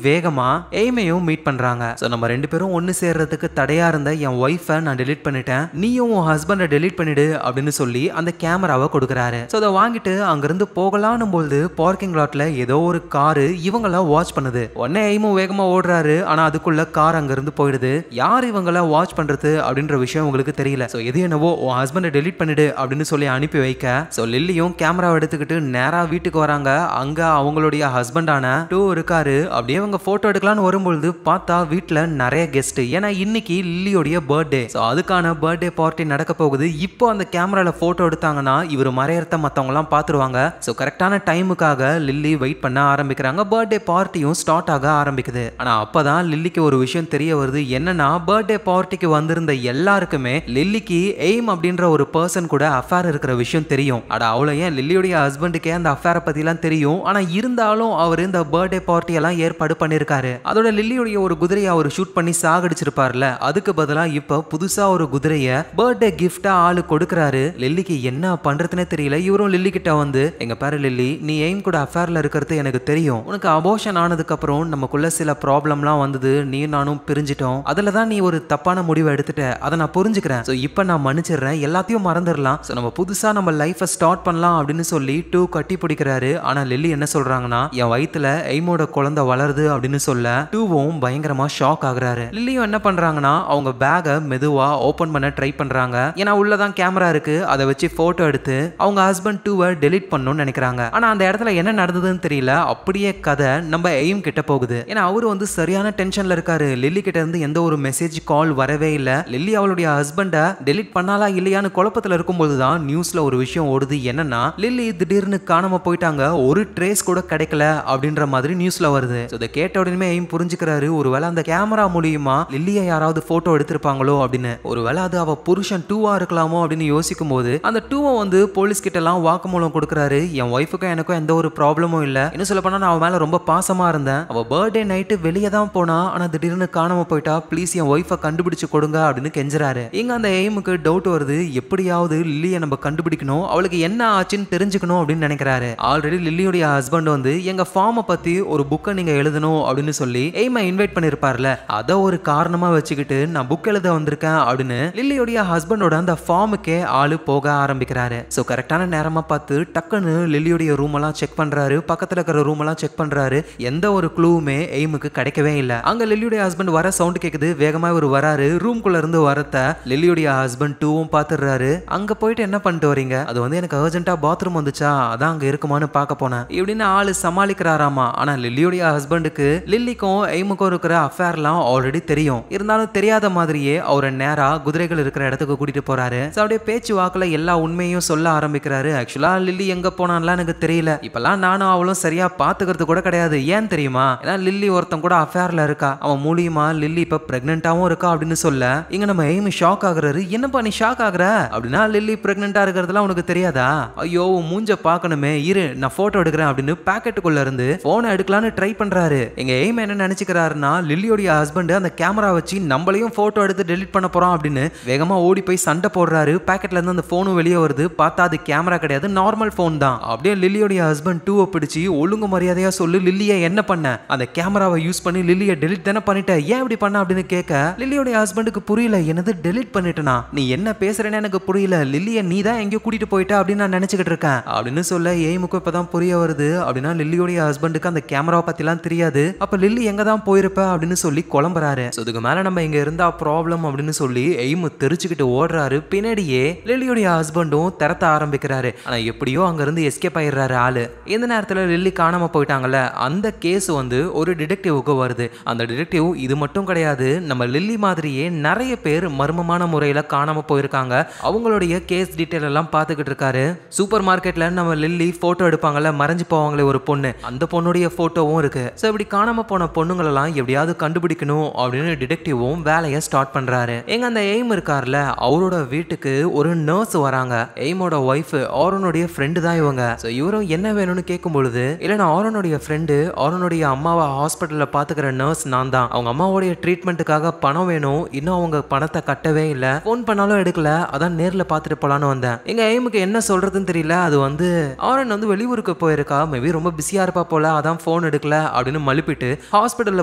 வேகமா எய்மையும் மீட் பண்றாங்க. ஸோ நம்ம ரெண்டு பேரும் ஒன்னு சேர்றதுக்கு தடையா இருந்த என் ஒய்ஃபை நான் டெலிட் பண்ணிட்டேன், நீயும் உன் ஹஸ்பண்டை டெலிட் பண்ணிடு அப்படின்னு சொல்லி அந்த கேமராவை கொடுக்குறாரு. ஸோ அதை வாங்கிட்டு அங்கிருந்து போகலான்னு போது பார்க்கிங் லாட்ல ஏதோ ஒரு காரு இவங்கள வாட்ச் பண்ணுது. உடனே எய்மும் வேகமா ஓடுறாரு. ஆனா அதுக்குள்ள கார் அங்க இருந்து போயிடுது. யார் இவங்கள வாட்ச் பண்றது அப்படின்ற விஷயம் உங்களுக்கு தெரியல. ஸோ எது என்னவோ உன் ஹஸ்பண்டை டெலிட் பண்ணிடு அப்படின்னு சொல்லி அனுப்பி வைக்க ஸோ லில்லியும் கேமராவை எடுத்துக்கிட்டு நேரா வீட்டுக்கு வராங்க. அங்க அவங்களுடைய ஹஸ்பண்டான டூ இருக்காரு. அப்படியே அவங்க போட்டோ எடுக்கலான்னு வரும்பொழுது பார்த்தா வீட்டுல நிறைய கெஸ்ட். ஏன்னா இன்னைக்கு லில்லியோடைய பர்த்டே. ஸோ அதுக்கான பர்த்டே பார்ட்டி நடக்க போகுது. இப்போ அந்த கேமரால போட்டோ எடுத்தாங்கன்னா இவர் மறையறத மத்தவங்க எல்லாம் பாத்துருவாங்க. ஸோ கரெக்டான டைமுக்காக லில்லி வெயிட் பண்ண ஆரம்பிக்கிறாங்க. பர்த்டே பார்ட்டியும் ஸ்டார்ட் ஆக ஆரம்பிக்குது. ஆனா அப்பதான் லில்லிக்கு ஒரு விஷயம் தெரிய வருது. என்னன்னா பர்த்டே பார்ட்டிக்கு வந்திருந்த எல்லாருக்குமே லில்லிக்கு எய்ம் அப்படின்ற ஒரு பர்சன் கூட அஃபேர் இருக்கிற விஷயம் தெரியும். அட அவ்வளோ ஏன் லில்லியோடைய ஹஸ்பண்டுக்கே அந்த அஃபேரை பத்திலாம் தெரியும். ஆனா இருந்தாலும் அவர் இந்த பர்த்டே பார்ட்டி எல்லாம் ஏற்பாடு பண்ணிருக்காரு. அதோட லில்லியோடைய ஒரு குதிரையை அவர் ஷூட் பண்ணி சாகடிச்சிருப்பார்ல, அதுக்கு பதிலா இப்ப புதுசா ஒரு குதிரையை பர்த்டே கிஃப்டா ஆளு கொடுக்கறாரு. லில்லிக்கு என்ன பண்றதுனே தெரியல. இவரும் லில்லி கிட்ட வந்து, எங்க பாரு லில்லி, நீ எய்ம் கூட அஃபேர்ல இருக்கிறது எனக்கு தெரியும். உனக்கு அபோஷன் ஆனதுக்கு அப்புறம் நமக்குள்ள சில ப்ராப்ளம்லாம் வந்தது, நீ நானும் பிரிஞ்சிட்டோம். அதுல தான் நீ ஒரு தப்பான முடிவை எடுத்துட்ட. அதை நான் புரிஞ்சுக்கிறேன். ஸோ இப்போ நான் மன்னிச்சிடுறேன், எல்லாத்தையும் மறந்துடலாம். ஸோ நம்ம புதுசா நம்ம லைஃபை ஸ்டார்ட் பண்ணலாம் அப்படின்னு சொல்லி டூ கட்டி பிடிக்கிறாரு. ஆனா லில்லி என்ன சொல்றாங்கன்னா, என் வயித்துல எய்மோட குழந்தை வளருது அப்படின்னு சொல்ல டூவும் பயங்கரமா ஷாக் ஆகுறாரு. லில்லியும் என்ன பண்றாங்கன்னா, அவங்க பேக்கை மெதுவா ஓபன் பண்ண ட்ரை பண்றாங்க. ஏன்னா உள்ளதான் கேமரா இருக்கு, அதை வச்சு போட்டோ எடுத்து அவங்க ஹஸ்பண்ட் டூவை டெலீட் பண்ணணும்னு நினைக்கிறாங்க. ஆனா அந்த இடத்துல என்ன நடந்ததுன்னு தெரியல. அப்படியே கதை நம்ம எய்ம் கிட்ட போகுது. ஏன்னா அவரு வந்து சரியான டென்ஷன்ல இருக்காரு. லில்லி கிட்ட இருந்து எந்த ஒரு மெசேஜ் கால் வரவே இல்ல. லில்லி அவளுடைய ஹஸ்பண்டை டெலீட் பண்ணாலா இல்லையான்னு குழப்பத்துல இருக்கும்போது தான் நியூஸ்ல ஒரு விஷயம் ஓடுது. என்னன்னா, லில்லி திடீர்னு காணாம போயிட்டாங்க, ஒரு ட்ரேஸ் கூட கிடைக்கல அப்படின்ற மாதிரி நியூஸ்ல வருது. இதை கேட்ட உடனே எய்ம் புரிஞ்சுக்கிறாரு, ஒருவேளை அந்த கேமரா மூலியமா லில்லியை யாராவது போட்டோ எடுத்திருப்பாங்களோ அப்படின்னு. ஒருவேளை அது அவ புருஷன் டூவா இருக்கலாமோ அப்படின்னு யோசிக்கும் போது அந்த டூவை வந்து போலீஸ் கிட்ட எல்லாம் வாக்குமூலம் கொடுக்கறாரு. என் ஒய்ஃபுக்கும் எனக்கும் எந்த ஒரு ப்ராப்ளமும் இல்ல. இன்னும் சொல்ல போனா நான் அவ மேல ரொம்ப பாசமா இருந்தேன். அவ பர்த்டே நைட்டு வெளியே தான் போனா, ஆனா திடீர்னு காணாம போயிட்டா. ப்ளீஸ் என் ஒய்ஃபை கண்டுபிடிச்சு கொடுங்க அப்படின்னு கெஞ்சுறாரு. இங்க அந்த எய்முக்கு டவுட் வருது, எப்படியாவது லில்லியை நம்ம கண்டுபிடிக்கணும், அவளுக்கு என்ன ஆச்சுன்னு தெரிஞ்சுக்கணும் அப்படின்னு நினைக்கிறாரு. ஆல்ரெடி லில்லியுடைய ஹஸ்பண்ட் வந்து எங்க ஃபார்மை பத்தி ஒரு புக்கை நீங்க எழுதணும் அப்படின்னு சொல்லி எய்மை இன்வைட் பண்ணிருப்பார்ல, அதை ஒரு காரணமா வச்சுக்கிட்டு நான் புக் எழுத வந்திருக்கேன் அப்படின்னு லில்லியுடைய ஹஸ்பண்டோட அந்த ஃபார்முக்கே ஆளு போக ஆரம்பிக்கிறாரு. சோ கரெக்டான நேரமா பார்த்து டக்குன்னு லில்லியுடைய ரூம் எல்லாம் செக் பண்றாரு. பக்கத்துல இருக்கிற ரூம் எல்லாம் செக் பண்றாரு. எந்த ஒரு க்ளூவுமே எய்முக்கு கிடைக்கவே இல்ல. அங்க லில்லியுடைய ஹஸ்பண்ட் வர சவுண்ட் கேக்குது. வேகமா இவர் வராரு. ரூம்குள்ள இருந்து வரத லில்லியுடைய ஹஸ்பண்ட் டூவும் பாத்துறாரு. அங்க போயிட்டு என்ன பண்ணிட்டு வரீங்க? அது வந்து எனக்கு அர்ஜென்ட்டா பாத்ரூம் வந்துச்சா, அதான் அங்க இருக்குமான்னு பார்க்க போனேன் இப்படின்னு ஆளு சமாளிக்கிறாராமா. ஆனா லில்லியுடைய ஹஸ்பண்டுக்கு லில்லிக்கும் எய்முக்கும் இருக்கிற அஃபேர்லாம் ஆல்ரெடி தெரியும். இருந்தாலும் தெரியாத மாதிரியே அவரை நேரா குதிரைகள் இருக்கிற இடத்துக்கு கூட்டிட்டு போறாரு. அப்படியே பேச்சு வாக்குல எல்லா உண்மையும் சொல்ல ஆரம்பிக்கிறாரு. ஆக்சுவலா லில்லி எங்க போனான்லாம் எனக்கு தெரியல. இப்பெல்லாம் நானும் அவளும் சரியா பாத்துக்கிறது கூட கிடையாது. ஏன் தெரியுமா? ஏன்னா லில்லி ஒருத்தன் கூட அஃபேர்ல இருக்கா. அவன் மூலியமா லில்லி இப்ப பிரெக்னென்ட்டாவும் இருக்கா அப்படின்னு சொல்ல இங்க நம்ம எய்ம் ஷாக் ஆகுறாரு. என்னப்பா நீ ஷாக் ஆகுற? அப்படின்னா லில்லி பிரெக்னென்ட்டா இருக்கிறதுலாம் உனக்கு தெரியாதா? ஐயோ மூஞ்ச பாக்கணுமே, இரு நான் போட்டோ எடுக்கிறேன் அப்படின்னு பாக்கெட்டுக்குள்ள இருந்து போனை எடுக்கலான்னு ட்ரை பண்றாரு. எங்க எய்ம் என்ன நினைச்சுக்கிறாருன்னா, லில்லியோடைய ஹஸ்பண்ட் அந்த கேமரா வச்சு நம்மளையும் போட்டோ எடுத்து டெலிட் பண்ண போறோம் அப்படின்னு வேகமா ஓடி போய் சண்டை போடுறாரு. பாக்கெட்ல இருந்து அந்த போனும் வெளியே வருது. பார்த்தா அது கேமரா கிடையாது, நார்மல் போன் தான். அப்படியே லில்லியோடைய ஹஸ்பண்ட் டூவை பிடிச்சி ஒழுங்கு மரியாதையா சொல்லு, லில்லியை என்ன பண்ண? அந்த கேமராவை யூஸ் பண்ணி லில்லியை டெலிட் தானே பண்ணிட்ட, ஏன் இப்படி பண்ண அப்படின்னு கேட்க லில்லியோடைய ஹஸ்பண்டுக்கு புரியல. என்னது டெலிட் பண்ணிட்டனா? நீ என்ன பேசுறேன்னு எனக்கு புரியல. லில்லியை நீ தான் எங்கேயோ கூட்டிட்டு போயிட்ட அப்படின்னு நான் நினைச்சுக்கிட்டு இருக்கேன் அப்படின்னு சொல்ல எய்முக்கு இப்பதான் புரிய வருது. அப்படின்னா லில்லியோடைய ஹஸ்பண்டுக்கு அந்த கேமராவை பத்திலாம் தெரியாது. அப்ப லில்லி எங்க தான் போயிருப்ப அப்படின்னு சொல்லி குழம்புறாரு. இதுக்கு மேல நம்ம இங்க இருந்தா ப்ராப்ளம் அப்படின்னு சொல்லி எய்ம் தெரிச்சுக்கிட்டு ஓடுறாரு. பின்னாடியே லில்லியோடைய ஹஸ்பண்டும் திறத்த ஆரம்பிக்கிறாரு. ஆனா எப்படியோ அங்க இருந்து எஸ்கேப் ஆயிடுறாரு ஆளு. இந்த நேரத்துல லில்லி காணாம போயிட்டாங்கல்ல, அந்த கேஸ் வந்து ஒரு டிடெக்டிவ்க்கு வருது. அந்த டிடெக்டிவ் இது மட்டும் கிடையாது, நம்ம லில்லி மாதிரியே நிறைய பேர் மர்மமான முறையில காணாம போயிருக்காங்க. அவங்களுடைய கேஸ் டீடைல் எல்லாம் பார்த்துக்கிட்டு இருக்காரு. சூப்பர் மார்க்கெட்ல நம்ம லில்லி போட்டோ எடுப்பாங்கல்ல, மறைஞ்சு போவாங்களே ஒரு பொண்ணு, அந்த பொண்ணுடைய போட்டோவும் இருக்கு. சோ இப்படி காணாம போன பொண்ணுங்களெல்லாம் எப்படியாவது கண்டுபிடிக்கணும் அப்படின்னு டிடெக்டிவும் வேலையை ஸ்டார்ட் பண்றாரு. எங்க அந்த எய்ம் இருக்கார்ல, அவரோட வீட்டுக்கு ஒரு நர்ஸ் வராங்க. எய்மோட ஒய்ஃப் ஆரோனுடைய ஃப்ரெண்டு தான் இவங்க. சோ இவரும் என்ன வேணும்னு கேட்கும் பொழுது, இல்ல நான் ஆரோனுடைய ஃப்ரெண்டு, ஆரோனுடைய அம்மாவை ஹாஸ்பிட்டல்ல பாத்துக்கிற நர்ஸ் நான் தான். அவங்க அம்மாவுடைய ட்ரீட்மெண்ட்டுக்காக பணம் வேணும், இன்னும் அவங்க பணத்தை கட்டவே இல்லை, போன் பண்ணாலும் எடுக்கல, அதான் நேர்ல பாத்துட்டு போலான்னு வந்தேன். எங்க எய்முக்கு என்ன சொல்றதுன்னு தெரியல. அது வந்து ஆரோன் வந்து வெளியூருக்கு போயிருக்கா, மேபி ரொம்ப பிஸியா இருப்பா போல, அதான் போன் எடுக்கல அப்படின்னு மழுப்பிட்டு ஹாஸ்பிட்டல்ல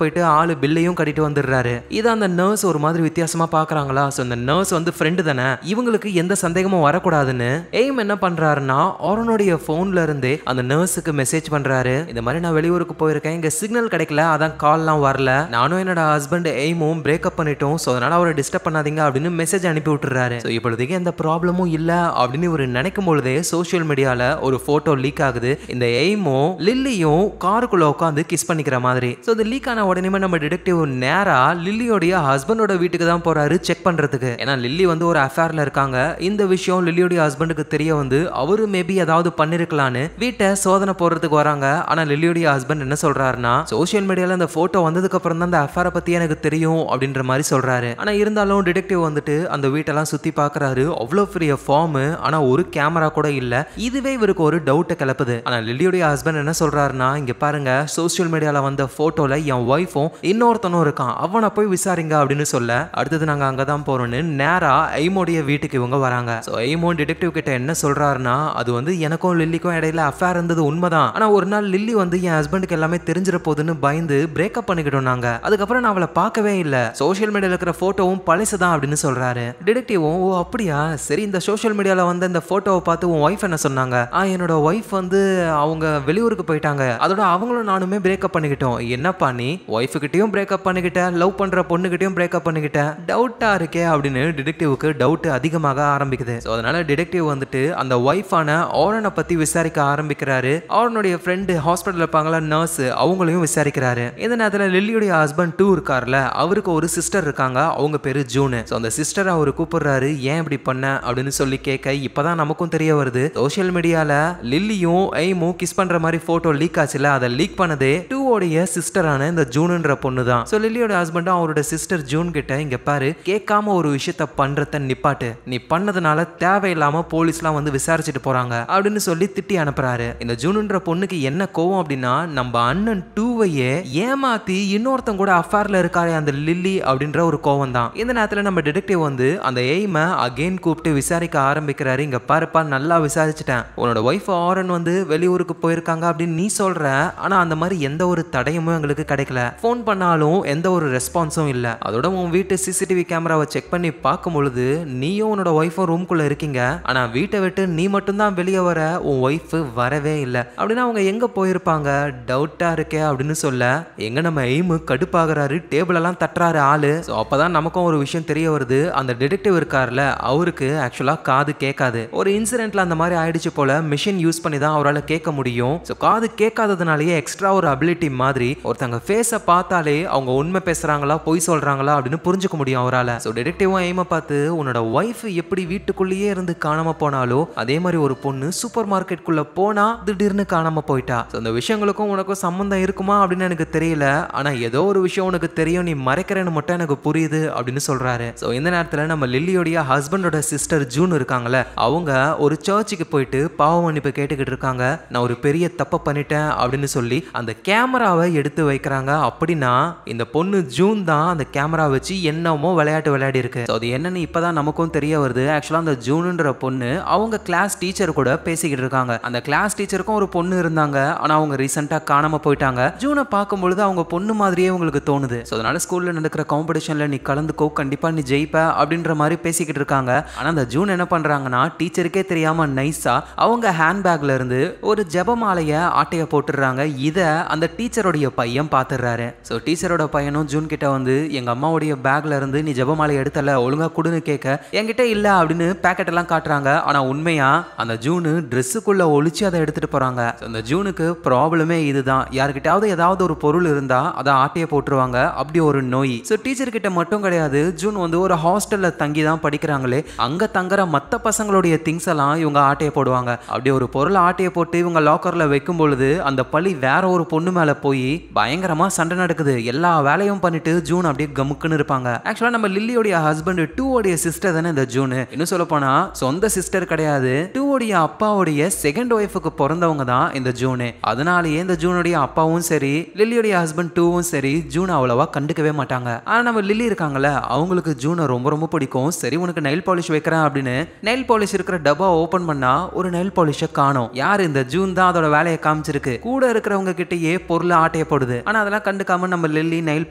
போயிட்டு ஆளு பில்லையும் கட்டிட்டு வந்துடுறாரு. இது அந்த நர்ஸ் ஒரு மாதிரி வித்தியாசமா பாக்குறாங்களா. சோ இந்த நர்ஸ் வந்து ஃப்ரெண்டு தானே, இவங்களுக்கு எந்த சந்தேகமும் வரக்கூடாதுன்னு எய்ம் என்ன பண்றாருன்னா, ஆரோனுடைய போன்ல இருந்தே அந்த நர்ஸுக்கு மெசேஜ் பண்றாரு. இந்த மாதிரி நான் வெளியூருக்கு போயிருக்கேன், இங்க சிக்னல் கிடைக்கல, அதான் கால்லாம் வரல, நானும் என்னோட ஹஸ்பண்ட் எய்மும் பிரேக்கப் பண்ணிட்டோம், சோ அதனால அவரை டிஸ்டர்ப் பண்ணாதீங்க அப்படின்னு மெசேஜ் அனுப்பி விட்டுறாரு. சோ இப்பொழுதுக்கு எந்த ப்ராப்ளமும் இல்ல அப்படின்னு இவர் நினைக்கும் பொழுதே சோசியல் மீடியால ஒரு போட்டோ லீக் ஆகுது. இந்த எய்மும் லில்லியும் காருக்குள்ள உட்காந்து கிஸ் பண்ணிக்கிற மாதிரி. சோ இது லீக் ஆன உடனே நம்ம டிடெக்டிவ் நேரா லில்லியோடைய ஹஸ்பண்டோட வீட்டுக்கு தான் போறாரு செக் பண்றதுக்கு. ஏன்னா லில்லி வந்து ஒரு அஃபேர்ல இருக்காங்க. இந்த விஷயம் லில்லியோடைய ஹஸ்பண்டுக்கு தெரிய வந்து அவரு மேபி ஏதாவது பண்ணிருக்கலான்னு வீட்டை சோதனை போடுறதுக்கு வராங்க. ஆனா லில்லியோடைய ஹஸ்பண்ட் என்ன சொல்றாருன்னா, சோசியல் மீடியால அந்த போட்டோ வந்ததுக்கு அப்புறம் தான் அந்த அஃபேரை பத்தி எனக்கு தெரியும் அப்படின்ற மாதிரி சொல்றாரு. ஆனா இருந்தாலும் டிடெக்டிவ் வந்துட்டு அந்த வீட்டெல்லாம் சுத்தி பாக்குறாரு. அவ்வளவு பெரிய ஃபார்ம், ஆனா ஒரு கேமரா கூட இல்ல. இதுவே இவருக்கு ஒரு டவுட் கிளப்புது. ஆனா லில்லியோடைய ஹஸ்பண்ட் என்ன சொல்றாருன்னா, இங்க பாருங்க சோசியல் மீடியால வந்த போட்டோல என் ஒய்ஃபும் இன்னொருத்தனும் இருக்கான், அவனை போய் விசாரிங்க அப்படின்னு சொல்ல அடுத்தது நாங்க அங்கதான் போறோம்னு நேரா எய்மோடைய வீட்டுக்கு இவங்க வராங்க. சோ எய்மோ டிடெக்டிவ் டிடெக்டிவ் கிட்ட என்ன சொல்றாருன்னா, அது வந்து எனக்கும் லில்லிக்கும் இடையில அஃபேர் இருந்தது உண்மைதான். ஆனா ஒரு நாள் லில்லி வந்து என் ஹஸ்பண்டுக்கு எல்லாமே தெரிஞ்சிட போகுதுன்னு பயந்து பிரேக்கப் பண்ணிக்கிட்டோம் நாங்க. அதுக்கப்புறம் நான் அவளை பார்க்கவே இல்லை. சோஷியல் மீடியால இருக்கிற போட்டோவும் பழசுதான் அப்படின்னு சொல்றாரு. டிடெக்டிவும் ஓ அப்படியா, சரி இந்த சோஷியல் மீடியால வந்து இந்த போட்டோவை பார்த்து உன் ஒய்ஃப் என்ன சொன்னாங்க? என்னோட ஒய்ஃப் வந்து அவங்க வெளியூருக்கு போயிட்டாங்க, அதோட அவங்களும் நானுமே பிரேக்கப் பண்ணிக்கிட்டோம். என்னப்பா நீ ஒய்ஃபு கிட்டயும் பிரேக்கப் பண்ணிக்கிட்ட, லவ் பண்ற பொண்ணு கிட்டயும் பிரேக்கப் பண்ணிக்கிட்ட, டவுட்டா இருக்கே அப்படின்னு டிடெக்டிவ்க்கு டவுட் அதிகமாக ஆரம்பிக்குது. ஸோ அதனால டிடெக்டிவ் வந்துட்டு அந்த ஒய்ஃபான ஆரனை பத்தி விசாரிக்க ஆரம்பிக்கிறாரு. ஆரனுடைய ஃப்ரெண்டு ஹாஸ்பிட்டல் இருப்பாங்களா நர்ஸ், அவங்களையும் விசாரிக்கிறாரு. இந்த நேரத்தில் லில்லியுடைய ஹஸ்பண்ட் டூ இருக்கார்ல, அவருக்கு ஒரு சிஸ்டர் இருக்காங்க, அவங்க பேரு ஜூனு. ஸோ அந்த சிஸ்டர் அவரு கூப்பிடுறாரு, ஏன் இப்படி பண்ண அப்படின்னு சொல்லி கேட்க இப்பதான் நமக்கும் தெரிய வருது சோஷியல் மீடியால லில்லியும் எய்மும் கிஸ் பண்ற மாதிரி போட்டோ லீக் ஆச்சுல, அதை லீக் பண்ணதே டூவோடைய சிஸ்டரான இந்த ஜூனுன்ற பொண்ணு தான். ஸோ லில்லியோட ஹஸ்பண்டும் அவரோட சிஸ்டர் ஜூன் கிட்ட இங்க பாரு, கேட்காம ஒரு விஷயத்த பண்றத நிப்பாட்டு, நீ பண்ணதுனால தேவையில்லாம போலீஸ்லாம் வந்து விசாரிச்சுட்டு போறாங்க அப்படின்னு சொல்லி திட்டி அனுப்புறாரு. இந்த ஜூனுன்ற பொண்ணுக்கு என்ன கோவம் அப்படின்னா, நம்ம அண்ணன் டூவையே ஏமாத்தி இன்னொருத்தன் கூட அஃபேர்ல இருக்காரு அந்த லில்லி அப்படின்ற ஒரு கோவம் தான். இந்த நேரத்துல நம்ம டிடெக்டிவ் வந்து அந்த எய்மை அகைன் கூப்பிட்டு விசாரிக்க ஆரம்பிக்கிறாரு. இங்க பாருப்பா, நல்லா விசாரிச்சுட்டேன், உன்னோட ஒய்ஃப் ஆரன் வந்து வெளியூருக்கு போயிருக்காங்க அப்படின்னு நீ சொல்ற, ஆனா அந்த மாதிரி எந்த ஒரு தடயமும் எங்களுக்கு கிடைக்கல, போன் பண்ணாலும் எந்த ஒரு ரெஸ்பான்ஸும் இல்ல. அதோட உன் வீட்டு சிசிடிவி கேமராவை செக் பண்ணி பார்க்கும் பொழுது நீயும் உன்னோட ஒய்ஃபும் ரூம்குள்ள இருக்கீங்க, ஆனா வீட்டை விட்டு நீ மட்டும் தான் வெளியே வர, உன் ஒய்ஃப் வரவே இல்லை அப்படின்னா அவங்க எங்க போயிருப்பாங்க, டவுட்டா இருக்கே அப்படின்னு சொல்ல எங்க நம்ம எய்மு கடுப்பாகிறாரு, டேபிள் எல்லாம் தட்டுறாரு ஆளு. ஸோ அப்பதான் நமக்கும் ஒரு விஷயம் தெரிய வருது, அந்த டிடெக்டிவ் இருக்கார்ல அவருக்கு ஆக்சுவலா காது கேட்காது. ஒரு இன்சிடென்ட்ல அந்த மாதிரி ஆயிடுச்சு போல, மிஷின் யூஸ் பண்ணி தான் அவரால் கேட்க முடியும். ஸோ காது கேட்காததுனாலேயே எக்ஸ்ட்ரா ஒரு அபிலிட்டி மாதிரி ஒருத்தங்க ஃபேஸை பார்த்தாலே அவங்க உண்மை பேசுறாங்களா பொய் சொல்றாங்களா அப்படின்னு புரிஞ்சுக்க முடியும் அவரால். ஸோ டிடெக்டிவும் எய்மை பார்த்து, உன்னோட ஒய்ஃப் எப்படி வீட்டுக்குள்ளேயே இருந்து காணாம போனாலோ அதே மாதிரி ஒரு பொண்ணு சூப்பர் மார்க்கெட்டுக்குள்ள போனா திடீர்னு காணாம போயிட்டா. ஸோ அந்த விஷயங்களுக்கும் உனக்கும் சம்பந்தம் இருக்குமா அப்படின்னு எனக்கு தெரியல, ஆனா ஏதோ ஒரு விஷயம் உனக்கு தெரியும், நீ மறைக்கிறேன்னு மட்டும் எனக்கு புரியுது அப்படின்னு சொல்றாரு. ஸோ இந்த நேரத்தில் நம்ம லில்லியோடைய ஹஸ்பண்டோட சிஸ்டர் ஜூன் இருக்காங்கல்ல, அவங்க ஒரு சர்ச்சுக்கு போயிட்டு பாவ மன்னிப்பு கேட்டுக்கிட்டு இருக்காங்க. நான் ஒரு பெரிய தப்பை பண்ணிட்டேன் அப்படின்னு சொல்லி அந்த கேமராவை எடுத்து வைக்கிறாங்க. அப்படின்னா இந்த பொண்ணு ஜூன் தான் அந்த கேமரா வச்சு என்னமோ விளையாட்டு விளையாடி இருக்கு. அது என்னன்னு இப்பதான் நமக்கும் தெரிய வருது. ஆக்சுவலா அந்த ஜூனுன்ற பொண்ணு அவங்க கிளாஸ் டீச்சர் கூட பேசிக்கிட்டு இருக்காங்க. அந்த கிளாஸ் டீச்சருக்கும் ஒரு பொண்ணு இருந்தாங்க, ஆனா அவங்க ரீசெண்டா காணாம போயிட்டாங்க. ஜூனை பார்க்கும் பொழுது அவங்க பொண்ணு மாதிரியே உங்களுக்கு தோணுது. ஸோ அதனால ஸ்கூல்ல நடக்கிற காம்படிஷன்ல நீ கலந்துக்கோ, கண்டிப்பா நீ ஜெயிப்ப அப்படின்ற மாதிரி பேசிக்கிட்டு இருக்காங்க. ஆனா அந்த ஜூன் என்ன பண்றாங்கன்னா, டீச்சருக்கே தெரியாம நைஸா அவங்க ஹேண்ட்பேக்ல இருந்து ஒரு ஜெபமாலைய ஆட்டைய போட்டுடுறாங்க. இத அந்த டீச்சருடைய பையன் பாத்துறாரு. ஸோ டீச்சரோட பையனும் ஜூன் கிட்ட வந்து, எங்க அம்மாவுடைய பேக்ல இருந்து நீ ஜெபமாலை எடுத்தல, ஒழுங்கா கொடுன்னு கேட்க என்கிட்ட இல்ல அப்படின்னு பேக்கெட் எல்லாம் காட்டுறாங்க. ஆனா உண்மையா அந்த ஜூனு ட்ரெஸ்ஸுக்குள்ள ஒளிச்சு அதை எடுத்துட்டு போறாங்க. அந்த ஜூனுக்கு ப்ராப்ளமே இதுதான், யாருக்கிட்டாவது ஏதாவது ஒரு பொருள் இருந்தா அதை ஆட்டைய போட்டுருவாங்க, அப்படி ஒரு நோய். ஸோ டீச்சர் கிட்ட மட்டும் கிடையாது, ஜூன் வந்து ஒரு ஹாஸ்டல்ல தங்கி தான் படிக்கிறாங்களே, அங்க தங்குற மற்ற பசங்களுடைய திங்ஸ் எல்லாம் இவங்க ஆட்டைய போடுவாங்க. அப்படி ஒரு பொருளை ஆட்டைய போட்டு இவங்க லாக்கர்ல வைக்கும் பொழுது அந்த பழி வேற ஒரு பொண்ணு மேல போய் பயங்கரமா சண்டை நடக்குது. எல்லா வேலையும் பண்ணிட்டு ஜூன் அப்படியே கமுக்குன்னு இருப்பாங்க. ஆக்சுவலா நம்ம லில்லியோடைய ஹஸ்பண்ட் டூவோடைய சிஸ்டர் தானே இந்த ஜூனு. இன்னும் சொல்ல போனா சொந்த சிஸ்டர் கிடையாது, டூவோடைய அப்பாவுடைய செகண்ட் ஒய்ஃபுக்கு பிறந்தவங்க தான் இந்த ஜூனு. அதனாலேயே இந்த ஜூனுடைய அப்பாவும் சரி லில்லியோடைய ஹஸ்பண்ட் டூவும் சரி ஜூன் அவ்வளவா கண்டுக்கவே மாட்டாங்க. ஆனா நம்ம லில்லி இருக்காங்கல்ல, அவங்களுக்கு ஜூனை ரொம்ப ரொம்ப பிடிக்கும். சரி உனக்கு நெயில் பாலிஷ் வைக்கிறேன் அப்படின்னு நெயில் பாலிஷ் இருக்கிற டப்பா ஓபன் பண்ணா ஒரு நெயில் பாலிஷை காணோம். யாரு, இந்த ஜூன் தான் அதோட வேலையை காமிச்சிருக்கு. கூட இருக்கிறவங்க கிட்டயே பொருள் ஆட்டையப்படுது. ஆனா அதெல்லாம் கண்டுக்காம நம்ம லில்லி நெயில்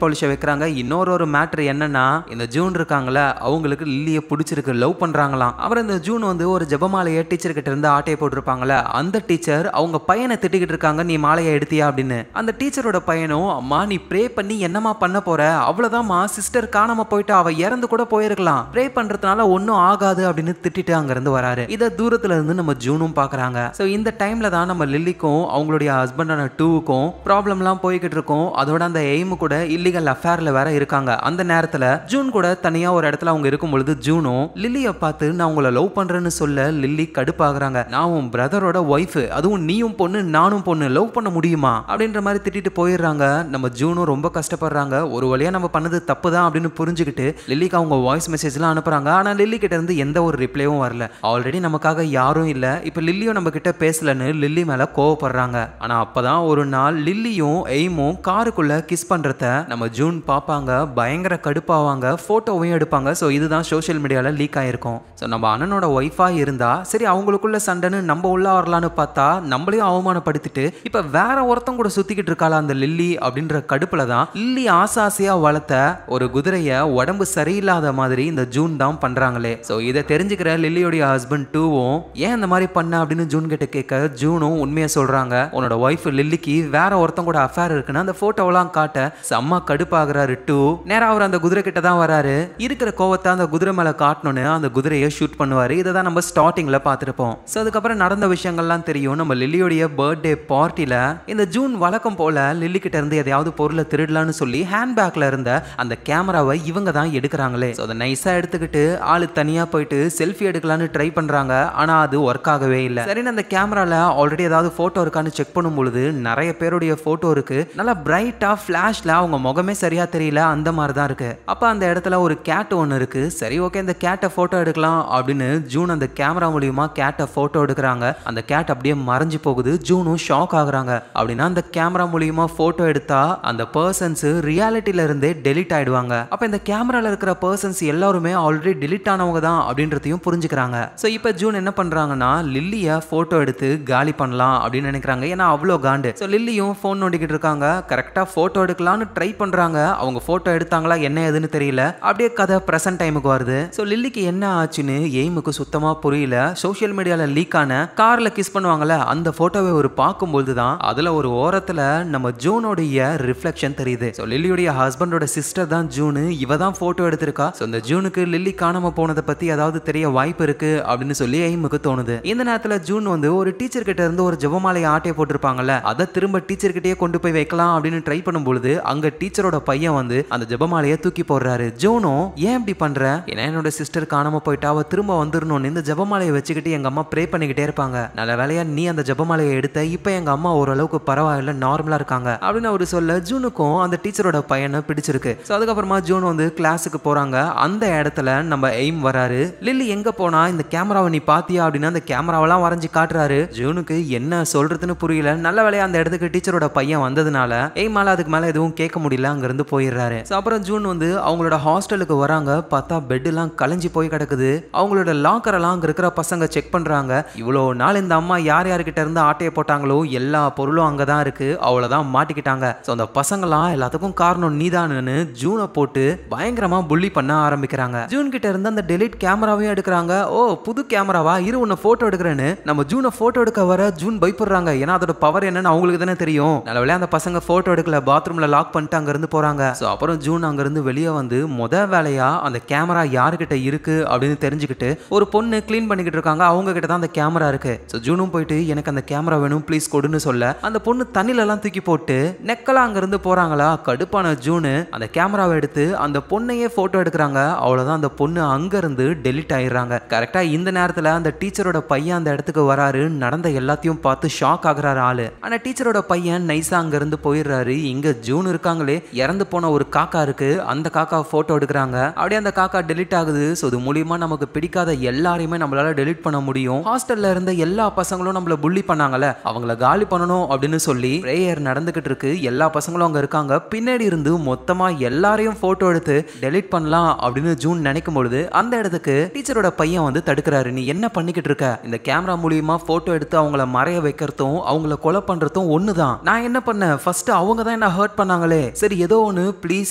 பாலிஷை வைக்கிறாங்க. இன்னொரு மேட்டர் என்னன்னா, இந்த ஜூன் இருக்காங்கல்ல, அவங்களுக்கு லில்லியை பிடிச்சிருக்கு, லவ் பண்றாங்களாம். அப்புறம் இந்த ஜூன் வந்து ஒரு ஜெபமாலையை டீச்சர் கிட்ட இருந்து ஆட்டையை போட்டிருப்பாங்கல்ல, அந்த டீச்சர் அவங்க பையனை திட்டிக்கிட்டு இருக்காங்க, நீ மாலையை எடுத்தியா அப்படின்னு. அந்த டீச்சரோட பையனும், அம்மா நீ ப்ரே பண்ணி என்னமா பண்ண போற, அவ்வளவுதான்மா, சிஸ்டர் காணாம போயிட்டு அவ இறந்து கூட போயிருக்கலாம், ப்ரே பண்றதுனால ஒன்னும் ஆகாது அப்படின்னு திட்டிட்டு அங்க இருந்து வராரு. இத தூரத்துல இருந்து நம்ம ஜூனும் பாக்குறாங்க. சோ இந்த டைம்ல தான் நம்ம லில்லிக்கும் அவங்களுடைய ஹஸ்பண்டான டூவுக்கும் ப்ராப்ளம்லாம் போய்கிட்டு இருக்கும். அதோட அந்த எய்மு கூட இல்லீகல் அஃபேர்ல வேற இருக்காங்க. அந்த நேரத்துல ஜூன் கூட தனியா ஒரு இடத்துல அவங்க இருக்கும் பொழுது ஜூனும் லில்லியை பார்த்து, நான் உங்களை லவ் பண்றேன்னு சொல்ல லில்லி கடுப்பாகிறாங்க. நான் உன் பிரதரோட ஒய்ஃப், அதுவும் நீயும் பொண்ணு நானும் பொண்ணு, லவ் பண்ண முடியுமா அப்படின்ற மாதிரி திட்டிட்டு போயிடுறாங்க. நம்ம ஜூனும் ரொம்ப கஷ்டப்படுறாங்க. ஒரு வழியா நம்ம பண்ணது தப்பு தான் அப்படின்னு புரிஞ்சுக்கிட்டு லில்லிக்கு அவங்க வாய்ஸ் மெசேஜ்லாம் அனுப்புறாங்க. ஆனா லில்லி கிட்ட இருந்து எந்த ஒரு ரிப்ளையும் வரல. ஆல்ரெடி நமக்காக யாரும் இல்ல, இப்ப லில்லியும் நம்ம கிட்ட பேசலன்னு லில்லி மேல கோவப்படுறாங்க. ஆனா அப்பதான் ஒரு நாள் லில்லியும் எய்மும் காருக்குள்ள கிஸ் பண்றத நம்ம ஜூன் பாப்பாங்க. பயங்கர கடுப்பாவாங்க, போட்டோவையும் எடுப்பாங்க. ஸோ இதுதான் சோஷியல் மீடியால லீக் ஆயிருக்கும். ஸோ நம்ம அண்ணனோட ஒய்ஃப் ஒய்ஃபா இருந்தா சரி அவங்களுக்குள்ள சண்டைன்னு நம்ம உள்ள வரலான்னு பார்த்தா நம்மளையும் அவமானப்படுத்திட்டு இப்ப வேற ஒருத்தன் கூட சுத்திக்கிட்டு இருக்காளா அந்த லில்லி அப்படின்ற கடுப்புல தான் லில்லி ஆசாசியா வளர்த்த ஒரு குதிரைய உடம்பு சரியில்லாத மாதிரி இந்த ஜூன் தான் பண்றாங்களே. சோ இதை தெரிஞ்சுக்கிற லில்லியோடைய ஹஸ்பண்ட் டூவும் ஏன் இந்த மாதிரி பண்ண அப்படின்னு ஜூன் கிட்ட கேட்க ஜூனும் உண்மையை சொல்றாங்க. உன்னோட ஒய்ஃப் லில்லிக்கு வேற ஒருத்தன் கூட அஃபேர் இருக்குன்னு அந்த போட்டோவெல்லாம் காட்ட செம்ம கடுப்பாகிறாரு டூ. நேரா அவர் அந்த குதிரை கிட்ட தான் வராரு. இருக்கிற கோவத்தை அந்த குதிரை மேல காட்டணும்னு அந்த குதிரையை ஷூட் பண்ணுவாரு. இதை தான் நம்ம ஸ்டார்டிங்ல பார்த்துருப்போம். ஸோ அதுக்கப்புறம் நடந்த விஷயங்கள்லாம் தெரியும். நம்ம லில்லியோடைய பர்த்டே பார்ட்டில இந்த ஜூன் வழக்கம் போல லில்லி கிட்ட இருந்து எதையாவது பொருளை திருடலான்னு சொல்லி ஹேண்ட்பேக்ல இருந்த அந்த கேமராவை இவங்க தான் எடுக்கிறாங்களே. ஸோ அதை நைஸா எடுத்துக்கிட்டு ஆளு தனியா போயிட்டு செல்ஃபி எடுக்கலான்னு ட்ரை பண்றாங்க. ஆனா அது ஒர்க் ஆகவே இல்லை. சரின்னு அந்த கேமரால ஆல்ரெடி ஏதாவது போட்டோ இருக்கான்னு செக் பண்ணும் பொழுது நிறைய பேருடைய போட்டோ இருக்கு. நல்லா பிரைட்டா ஃபிளாஷ்ல அவங்க முகமே சரியா தெரியல, அந்த மாதிரி தான் இருக்கு. அப்ப அந்த இடத்துல ஒரு கேட் ஒன்று இருக்கு. சரி ஓகே இந்த கேட்டை போட்டோ எடுக்கலாம் அப்படின்னு ஜூன் அந்த கேமரா மூலியமா கேட்டை போட்டோ எடுக்கிறாங்க. அந்த கேட் அப்படியே மறைஞ்சு போகுது. ஜூனும் ஷாக் ஆகுறாங்க. அப்படின்னா அந்த கேமரா மூலியமா போட்டோ எடுத்தா அந்த பர்சன்ஸ் ரியாலிட்டில இருந்தே டெலிட் ஆயிடுவாங்க. அப்ப இந்த கேமரால இருக்கிற பர்சன்ஸ் எல்லாருமே ஆல்ரெடி டெலிட் ஆனவங்க தான் அப்படின்றதையும் புரிஞ்சுக்கிறாங்க. சோ இப்போ ஜூன் என்ன பண்றாங்கன்னா லில்லிய போட்டோ எடுத்து காலி பண்ணலாம் அப்படின்னு நினைக்கிறாங்க. ஏன்னா அவ்வளோ காண்டு. ஸோ லில்லியும் ஃபோன் நோண்டிக்கிட்டு இருக்காங்க. கரெக்டா போட்டோ எடுக்கலாம்னு ட்ரை பண்றாங்க. அவங்க போட்டோ எடுத்தாங்களா என்ன ஏதுன்னு தெரியல. அப்படியே கதை பிரசன்ட் டைமுக்கு வருது. ஸோ லில்லிக்கு என்ன ஆச்சுன்னு எய்முக்கு சுத்தமா புரியல. சோஷியல் மீடியால லீக் ஆன கார்ல கிஸ் பண்ணுவாங்கல்ல அந்த போட்டோவை ஒரு பார்க்கும்போது தான் அதுல ஒரு ஓரத்துல நம்ம ஜூனோடைய ரிஃப்ளெக்ஷன் தெரியுது. ஸோ லில்லியோடைய ஹஸ்பண்டோட சிஸ்டர் தான் ஜூனு. இவ தான் போட்டோ எடுத்திருக்கா. ஸோ இந்த ஜூனுக்கு லில்லி காணாம போனதை பத்தி ஏதாவது தெரிய வாய்ப்பு இருக்கு அப்படின்னு சொல்லி எய்முக்கு தோணுது. இந்த நேரத்துல ஜூன் வந்து ஒரு டீச்சர் கிட்ட இருந்து ஒரு ஜெபமாலையை ஆட்டையை போட்டிருப்பாங்கல்ல அதை திரும்ப டீச்சர் கிட்டே கொண்டு போய் வைக்கலாம் அப்படின்னு ட்ரை பண்ணும்பொழுது அங்க டீச்சரோட பையன் வந்து அந்த ஜெபமாலையை தூக்கி போடுறாரு. ஜூனும் ஏன் இப்படி பண்ற, ஏன்னா என்னோட சிஸ்டர் காணாம போயிட்டா அவ திரும்ப வந்துடணும்னு இந்த ஜெபமாலையை வச்சுக்கிட்டு எங்க அம்மா ப்ரே பண்ணிக்கிட்டே இருப்பாங்க. நல்ல வேலையா நீ அந்த ஜெபமாலையை எடுத்த, இப்ப எங்க அம்மா ஓரளவுக்கு பரவாயில்ல நார்மலா இருக்காங்க அப்படின்னு அவரு சொல்ல ஜூனுக்கும் அந்த டீச்சரோட பையனை பிடிச்சிருக்கு. ஸோ அதுக்கப்புறமா ஜூன் வந்து கிளாஸுக்கு போறாங்க. அந்த இடத்துல நம்ம எய்ம் வராரு. லில்லி எங்க போனா இந்த கேமராவை நீ பாத்தியா அப்படின்னு அந்த கேமராவெல்லாம் வரைஞ்சு காட்டுறாரு. ஜூனுக்கு என்ன சொல்றதுன்னு புரியல. நல்ல வேலையா அந்த இடத்துக்கு டீச்சரோட பையன் வந்ததுனால எய்மால அதுக்கு மேல எதுவும் கேட்க முடியல, அங்க இருந்து போயிடுறாரு. அப்புறம் ஜூன் வந்து அவங்களோட ஹாஸ்டலுக்கு வராங்க. பார்த்தா பெட் எல்லாம் கலைஞ்சு போய் கிடக்குது. அவங்களோட லாக்கர் எல்லாம் அங்க இருக்கிற பசங்க செக் பண்றாங்க. இவ்வளோ நாள் இந்த அம்மா யார் யார்கிட்ட இருந்து ஆட்டையை போட்டாங்களோ எல்லா பொருளும் அங்கதான் இருக்கு, அவ்வளவுதான் மாட்டிக்கிட்டாங்க. ஸோ அந்த பசங்களாம் எல்லாத்துக்கும் காரணம் நீதான்னு ஜூனை போட்டு பயங்கரமா புள்ளி பண்ண ஆரம்பிக்கிறாங்க. ஜூன் கிட்ட இருந்து அந்த டெலிட் கேமராவையும் எடுக்கிறாங்க. ஓ புது கேமராவா, இரு உன்னை போட்டோ எடுக்கிறேன்னு நம்ம ஜூனை போட்டோ எடுக்க வர ஜூன் பயப்படுறாங்க. ஏன்னா அதோட பவர் என்னன்னு அவங்களுக்கு தானே தெரியும். நல்ல அந்த பசங்க போட்டோ எடுக்கல, பாத்ரூம்ல லாக் பண்ணிட்டு அங்க இருந்து போறாங்க. ஸோ அப்புறம் ஜூன் அங்க இருந்து வெளியே வந்து முத வேலையா அந்த கேமரா யாருக்கிட்ட இருக்கு அப்படின்னு தெரிஞ்சுக்கிட்டு ஒரு பொண்ணு கிளீன் பண்ணிக்கிட்டு இருக்காங்க. அவங்க கிட்ட தான் அந்த கேமரா இருக்கு. ஸோ ஜூனும் போயிட்டு எனக்கு அந்த கேமரா வேணும் ப்ளீஸ் கொடுன்னு சொல்ல அந்த பொண்ணு தண்ணில எல்லாம் தூக்கி போட்டு நெக்கெல்லாம் அங்க இருந்து போறாங்களா. கடுப்பான ஜூனு அந்த கேமராவை எடுத்து அந்த பொண்ணையே போட்டோ எடுக்கிறாங்க. அவ்வளவுதான் அந்த பொண்ணு அங்க இருந்து டெலிட் ஆயிடுறாங்க. கரெக்டா இந்த நேரத்துல அந்த டீச்சரோட பையன் அந்த இடத்துக்கு வராரு. நடந்த எல்லாத்தையும் பார்த்து ஷாக் ஆகுறாரு ஆளு. ஆனா டீச்சரோட பையன் நைஸா அங்க இருந்து போயிடுறாரு. இங்க ஜூன் இருக்காங்களே, இறந்து போன ஒரு காக்கா இருக்கு, அந்த காக்கா போட்டோ எடுக்கிறாங்க. அப்படியே அந்த காக்கா டெலிட் ஆகுது. ஸோ இது மூலியமா நமக்கு பிடிக்காத எல்லாரையுமே நம்மளால டெலிட் பண்ண முடியும். ஹாஸ்டல்ல இருந்த எல்லா பசங்களும் நம்மள புள்ளி பண்ணாங்கல்ல, அவங்கள காலி பண்ணணும் அப்படின்னு சொல்லி பிரேயர் நடந்துகிட்டு இருக்கு. எல்லா பசங்களும் அங்க இருக்காங்க. பின்னாடி இருந்து மொத்தமா எல்லாரையும் போட்டோ எடுத்து டெலிட் பண்ணலாம் அப்படின்னு ஜூன் நினைக்கும் பொழுது அந்த இடத்துக்கு டீச்சரோட பையன் வந்து தடுக்கிறாரு. நீ என்ன பண்ணிக்கிட்டு இருக்க, இந்த கேமரா மூலியமா போட்டோ எடுத்து அவங்கள மறைய வைக்கிறதும் அவங்கள கொலை பண்றதும் ஒண்ணுதான். நான் என்ன பண்ணேன், ஃபர்ஸ்ட் அவங்க தான் என்ன ஹர்ட் பண்ணாங்களே, சரி ஏதோ ஒன்று ப்ளீஸ்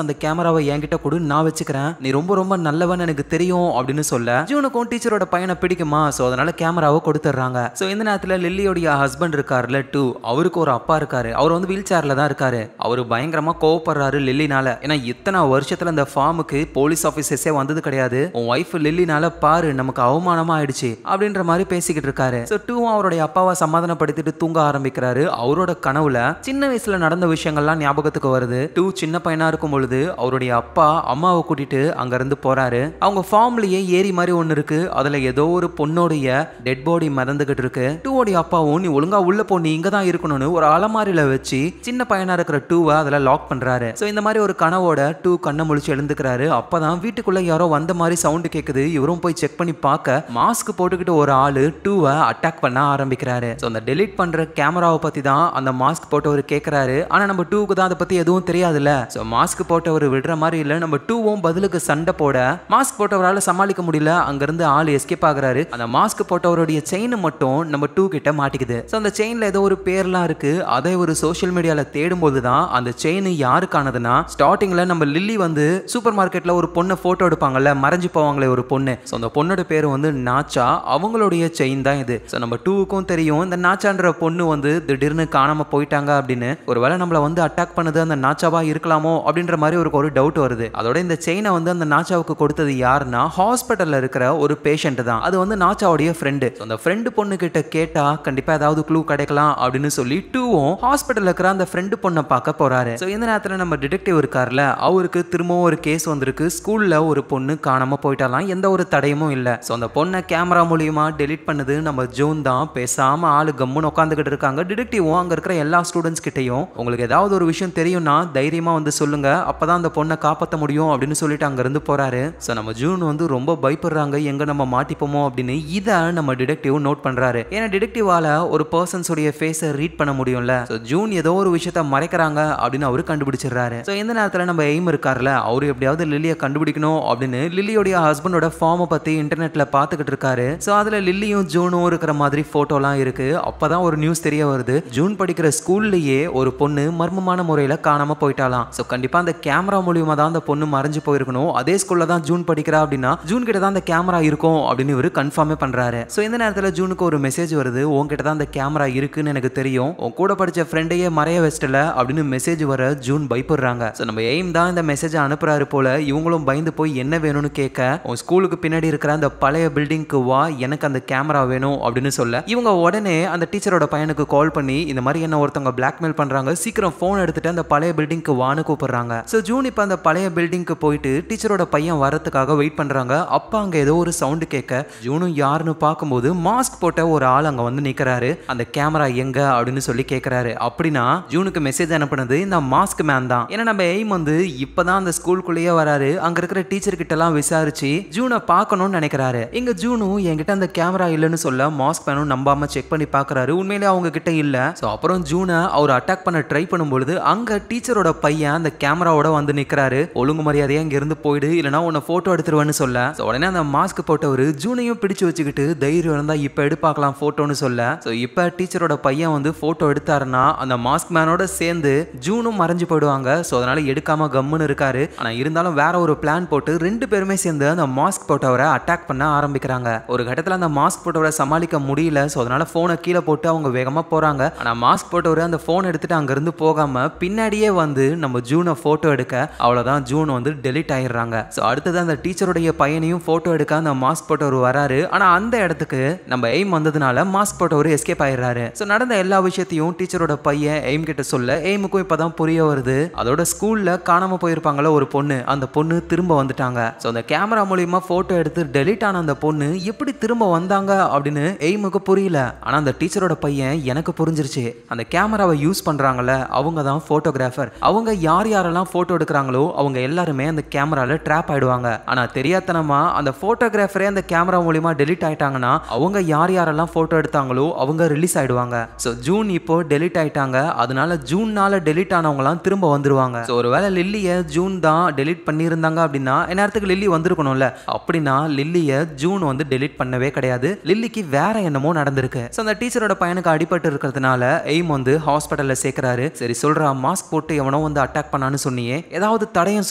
அந்த கேமராவை என்கிட்ட கொடு, நான் வச்சுக்கிறேன், நீ ரொம்ப ரொம்ப நல்லவன் எனக்கு தெரியும் அப்படின்னு சொல்ல ஜூனுக்கும் டீச்சரோட பையனை பிடிக்குமா. ஸோ அதனால கேமராவை கொடுத்துட்றாங்க. ஸோ இந்த நேரத்தில் லில்லியோடைய ஹஸ்பண்ட் இருக்காருல டூ, அவருக்கு ஒரு அப்பா இருக்காரு. அவர் வந்து வீல் சேர்ல தான் இருக்காரு. அவர் பயங்கரமா கோவப்படுறாரு லில்லினால. ஏன்னா இத்தனை வருஷத்துல அந்த ஃபார்முக்கு போலீஸ் ஆஃபீஸர்ஸே வந்தது கிடையாது, உன் ஒய்ஃப் லில்லினால பாரு நமக்கு அவமானமா ஆயிடுச்சு அப்படின்ற மாதிரி பேசிக்கிட்டு இருக்காரு. ஸோ டூவும் அவருடைய அப்பாவை சமாதானப்படுத்திட்டு தூங்க ஆரம்பிக்கிறாரு. அவரோட கனவுல சின்ன வயசுல நடந்த விஷயங்கள்லாம் ஞாபகத்துக்கு வருது. டூ சின்ன பையனா இருக்கும் பொழுது அவருடைய அப்பா அம்மாவை கூட்டிட்டு அங்க இருந்து போறாரு. அவங்க ஃபார்ம்லயே ஏரி மாதிரி ஒண்ணு இருக்கு. அதுல ஏதோ ஒரு பொண்ணோடைய டெட் பாடி மிதந்துகிட்டு இருக்கு. டூவோடைய அப்பாவும் நீ ஒழுங்கா உள்ள போ, நீ இங்க தான் இருக்கணும்னு ஒரு அலமாரியில வச்சு சின்ன பையனா இருக்கிற டூவை அதுல லாக் பண்றாரு. சோ இந்த மாதிரி ஒரு கனவோட டூ கண்ணை முழிச்சு எழுந்துக்கிறாரு. அப்பதான் வீட்டுக்குள்ள யாரோ வந்த மாதிரி சவுண்ட் கேக்குது. இவரும் போய் செக் பண்ணி பார்க்க மாஸ்க் போட்டுக்கிட்டு ஒரு ஆளு டூவை அட்டாக் பண்ண ஆரம்பிக்கிறாரு. சோ அந்த டெலிட் பண்ற கேமராவை பத்தி தான் அந்த மாஸ்க் போட்டவர் கேட்கிறாரு. ஆனா நம்ம டூக்கு தான் அதை பத்தி எதுவும் தெரியாதுல்ல. சோ மாஸ்க் போட்டவர் விடுற மாதிரி இல்ல. நம்ம டூவும் பதிலுக்கு சண்டை போட மாஸ்க் போட்டவரால சமாளிக்க முடியல. அங்க இருந்து ஆள் எஸ்கேப் ஆகுறாரு. அந்த மாஸ்க் போட்டவருடைய செயின் மட்டும் நம்ம 2 கிட்ட மாட்டிக்குது. சோ அந்த செயின்ல ஏதோ ஒரு பேர்லாம் இருக்கு. அதை ஒரு சோஷியல் மீடியால தேடும்போது தான் அந்த செயின் யாருக்கானதுன்னா, ஸ்டார்டிங்ல நம்ம லில்லி வந்து சூப்பர் மார்க்கெட்ல ஒரு பொண்ணை போட்டோ எடுப்பாங்கல்ல, மறைஞ்சு போவாங்களே ஒரு பொண்ணு. சோ அந்த பொண்ணோட பேரு வந்து நாச்சா. அவங்களுடைய செயின் தான் இது. சோ நம்ம 2க்கும் தெரியும் இந்த நாச்சான்ற பொண்ணு வந்து திடீர்னு காணாம போயிட்டாங்க அப்படின்னு. ஒருவேளை நம்மள வந்து அட்டாக் பண்ணது அந்த நாச்சாவா இருக்கலாமோ அப்படின்ற மாதிரி ஒரு டவுட் வருது. அதோட இந்த செயினை வந்து அந்த நாச்சாவுக்கு கொடுத்தது யாருன்னா, ஹாஸ்பிட்டல்ல இருக்கிற ஒரு பேஷண்ட் தான். அது வந்து நாச்சாவுடைய ஃப்ரெண்டு. அந்த ஃப்ரெண்டு பொண்ணு கிட்ட கேட்டா கண்டிப்பா ஏதாவது க்ளூ கிடைக்கலாம் அப்படின்னு சொல்லி 2வும் ஹாஸ்பிட்டல்ல இருக்கிற அந்த ஃப்ரெண்டு பொண்ணை பார்க்க போறாரு. சோ இந்த நேரத்துல நம்ம டிடெக்டிவ் இருக்கார்ல, அவருக்கு திரும்பவும் ஒரு கேஸ் வந்திருக்கு. ஸ்கூல்ல ஒரு பொண்ணு காணாம போயிட்டாலாம், எந்த ஒரு தடயமும் இல்ல. சோ அந்த பொண்ணை கேமரா மூலியமா டெலீட் பண்ணது நம்ம ஜூன் தான். பேசாம ஆளு கம்முன்னு உட்காந்துக்கிட்டு இருக்காங்க. டிடெக்டிவும் அங்க இருக்கிற எல்லா ஸ்டூடெண்ட்ஸ் கிட்டையும் உங்களுக்கு ஏதாவது ஒரு விஷயம் தெரியும்னா தைரியமா வந்து சொல்லுங்க, அப்பதான் அந்த பொண்ணை காப்பாற்ற முடியும் அப்படின்னு சொல்லிட்டு அங்க இருந்து போறாரு. சோ நம்ம ஜூன் வந்து ரொம்ப பயப்படுறாங்க, எங்க நம்ம மாட்டிப்போமோ அப்படின்னு. இதை நம்ம டிடெக்டிவ் நோட் பண்றாரு. ஏன்னா டிடெக்டிவால ஒரு பர்சன்ஸ் உடைய ஃபேஸை ரீட் பண்ண முடியும்ல. சோ ஜூன் ஏதோ ஒரு விஷயத்தை மறைக்கிறாங்க அப்படின்னு அவரு கண்டுபிடிச்சிடுறாரு. சோ இந்த நேரத்துல நம்ம எய்ம் இருக்கார்ல, அவரு எப்படியாவது லில்லியை கண்டுபிடிக்கணும் அப்படின்னு லில்லியோட ஹஸ்பண்டோட ஃபார்மை பத்தி இன்டர்நெட்ல பாத்துக்கிட்டு இருக்காரு. சோ அதுல லில்லியும் ஜூனும் இருக்கிற மாதிரி போட்டோலாம் இருக்கு. அப்பதான் ஒரு நியூஸ் தெரிய வருது, ஜூன் படிக்கிற ஸ்கூல்லயே ஒரு பொண்ணு மர்மமான முறையில காணாம போயிட்டாலாம். சோ கண்டிப்பா அந்த கேமரா மூலியமா தான் அந்த பொண்ணு மறைஞ்சு போயிருக்கணும். அதே ஸ்கூல்ல தான் ஜூன் படிக்கிறா அப்படின்னா ஜூன் கிட்ட தான் அந்த கேமரா இருக்கும் அப்படின்னு இவரு கன்ஃபார்மே பண்றாரு. சோ இந்த நேரத்துல ஜூனுக்கு ஒரு மெசேஜ் வருது, உன்கிட்ட தான் அந்த கேமரா இருக்குன்னு எனக்கு தெரியும், உன் கூட படிச்ச ஃப்ரெண்டையே மறைய வச்சிட்டல அப்படின்னு மெசேஜ் வர ஜூன் பயப்படுறாங்க. சோ நம்ம எய்ம் தான் இந்த மெசேஜ் அனுப்புறாரு போல. இவங்களும் பயந்து போய் என்ன வேணும்னு கேட்க, உன் ஸ்கூலுக்கு பின்னாடி இருக்கிற அந்த பழைய பில்டிங்க்கு வா, எனக்கு அந்த கேமரா வேணும் அப்படின்னு சொல்ல, இவங்க உடனே அந்த டீச்சரோட பையனுக்கு கால் பண்ணி இந்த மாதிரி என்ன ஒருத்தவங்க பிளாக்மெயில் பண்றாங்க, சீக்கிரம் போன் எடுத்துட்டு அந்த பழைய பில்டிங்க்கு வான்னு கூப்பிடுறாங்க. சோ ஜூன் இப்ப அந்த பழைய பில்டிங்க்கு போயிட்டு டீச்சரோட பையன் வரதுக்காக வெயிட் பண்றாங்க. அப்ப அங்க ஏதோ ஒரு சவுண்ட் கேட்க ஜூனும் யாருன்னு பார்க்கும்போது மாஸ்க் போட்ட ஒரு ஆள் அங்க வந்து நிக்கிறாரு. அந்த கேமரா எங்க அப்படின்னு சொல்லி கேட்கிறாரு. அப்படின்னா ஜூனுக்கு மெசேஜ் அனுப்புனது இந்த மாஸ்க் மேன் தான். ஏன்னா நம்ம எய்ம் வந்து இப்பதான் அந்த ஸ்கூலுக்குள்ளேயே வராரு. அங்க இருக்கிற டீச்சர் கிட்ட எல்லாம் விசாரிச்சு ஜூனை பார்க்கணும்னு நினைக்கிறாரு. இங்க ஜூனும் என்கிட்ட அந்த கேமரா இல்லைன்னு சொல்ல மாஸ்க் மேனும் நம்பாம செக் பண்ணி பார்க்கறாரு. உண்மையிலே அவங்க கிட்ட இல்ல. சோ அப்புறம் ஜூனை அவர் அட்டாக் பண்ண ட்ரை பண்ணும்போது அங்க டீச்சரோட பையன் அந்த கேமராவோட வந்து நிக்கிறாரு. ஒழுங்கு மரியாதையா இங்க இருந்து போயிடு, இல்லனா உன்னை போட்டோ எடுத்துருவேன்னு சொல்ல, உடனே அந்த மாஸ்க் போட்டவரு ஜூனையும் பிடிச்சு வச்சுக்கிட்டு தைரியம் இருந்தா இப்ப எடுப்பாக்கலாம் போட்டோன்னு சொல்ல, சோ இப்ப டீச்சரோட பையன் வந்து போட்டோ எடுத்தாருன்னா அந்த மாஸ்க் மேனோட சேர்ந்து ஜூனும் மறைஞ்சு போயிடுவாங்க. சோ அதனால எடுக்காம கம்முன்னு இருக்காரு. ஆனா இருந்தாலும் வேற ஒரு பிளான் போட்டு 2 பேருமே சேர்ந்து அந்த மாஸ்க் போட்டவரை அட்டாக் பண்ண ஆரம்பிக்கிறாங்க. ஒரு கட்டத்துல அந்த மாஸ்க் போட்டவரை சமாளிக்க முடியல. சோ அதனால போனை கீழே போட்டு அவங்க வேகமா போறாங்க. ஆனா மாஸ்க் போட்டவரு அந்த போன் எடுத்துட்டு அங்க இருந்து போகாம பின்னாடியே வந்து நம்ம ஜூனை போட்டோ எடுக்க, அவ்வளவுதான் ஜூன் வந்து டெலிட் ஆயிடுறாங்க. சோ அடுத்தது அந்த டீச்சருடைய பையனையும் போட்டோ எடுக்க அந்த மாஸ்க் போட்டவர் வராரு. ஆனா அந்த இடத்துக்கு நம்ம எய்ம் வந்ததுனால மாஸ்க் போட்டவர் எஸ்கேப் ஆயிடுறாரு. சோ நடந்த எல்லா விஷயத்தையும் டீச்சரோட பையன் எய்ம் கிட்ட சொல்ல எய்முக்கும் இப்பதான் புரிய வருது, அதோட ஸ்கூல்ல காணாம போயிருப்பாங்கல்ல ஒரு பொண்ணு, அந்த பொண்ணு திரும்ப வந்துட்டாங்க. சோ அந்த கேமரா மூலியமா போட்டோ எடுத்து டெலிட் ஆன அந்த பொண்ணு எப்படி திரும்ப வந்தாங்க அப்படின்னு எய்முக்கு புரியல. ஆனா அந்த டீச்சரோட பையன் எனக்கு புரிஞ்சிருச்சு, அந்த கேமராவை யூஸ் பண்றாங்கல்ல அவங்க தான் போட்டோகிராஃபர். அவங்க யார் யாரெல்லாம் போட்டோ எடுக்கிறாங்களோ அவங்க எல்லாருமே அந்த கேமரால ட்ராப் ஆயிடுவாங்க. ஆனா தெரியாதனமா அந்த போட்டோகிராஃபரே அந்த கேமரா மூலியமா டெலிட் ஆயிட்டாங்கன்னா அவங்க யார் யாரெல்லாம் போட்டோ எடுத்தாங்களோ அவங்க ரிலீஸ் ஆயிடுவாங்க. சோ ஜூன் இப்போ டெலிட் ஆயிட்டாங்க. அதனால ஜூன்னால டெலிட் ஆனவங்கலாம் திரும்ப வந்துருவாங்க. சோ ஒருவேளை லில்லியை ஜூன் தான் டெலிட் பண்ணியிருந்தாங்க அப்படின்னா நேரத்துக்கு லில்லி வந்திருக்கணும்ல. அப்படின்னா லில்லியை ஜூன் வந்து டெலிட் பண்ணவே கிடையாது. லில்லிக்கு வேற என்னமோ நடந்திருக்கு. சோ அந்த டீச்சரோட பையனுக்கு அடிபட்டு இருக்கிறதுனால எய்ம் வந்து ஹாஸ்பிட்டல்ல சேர்க்கிறாரு. சரி சொல்றா, மாஸ்க் போட்டு எவனோ வந்து அட்டாக் பண்ணான்னு சொன்னியே, ஏதாவது தடயம்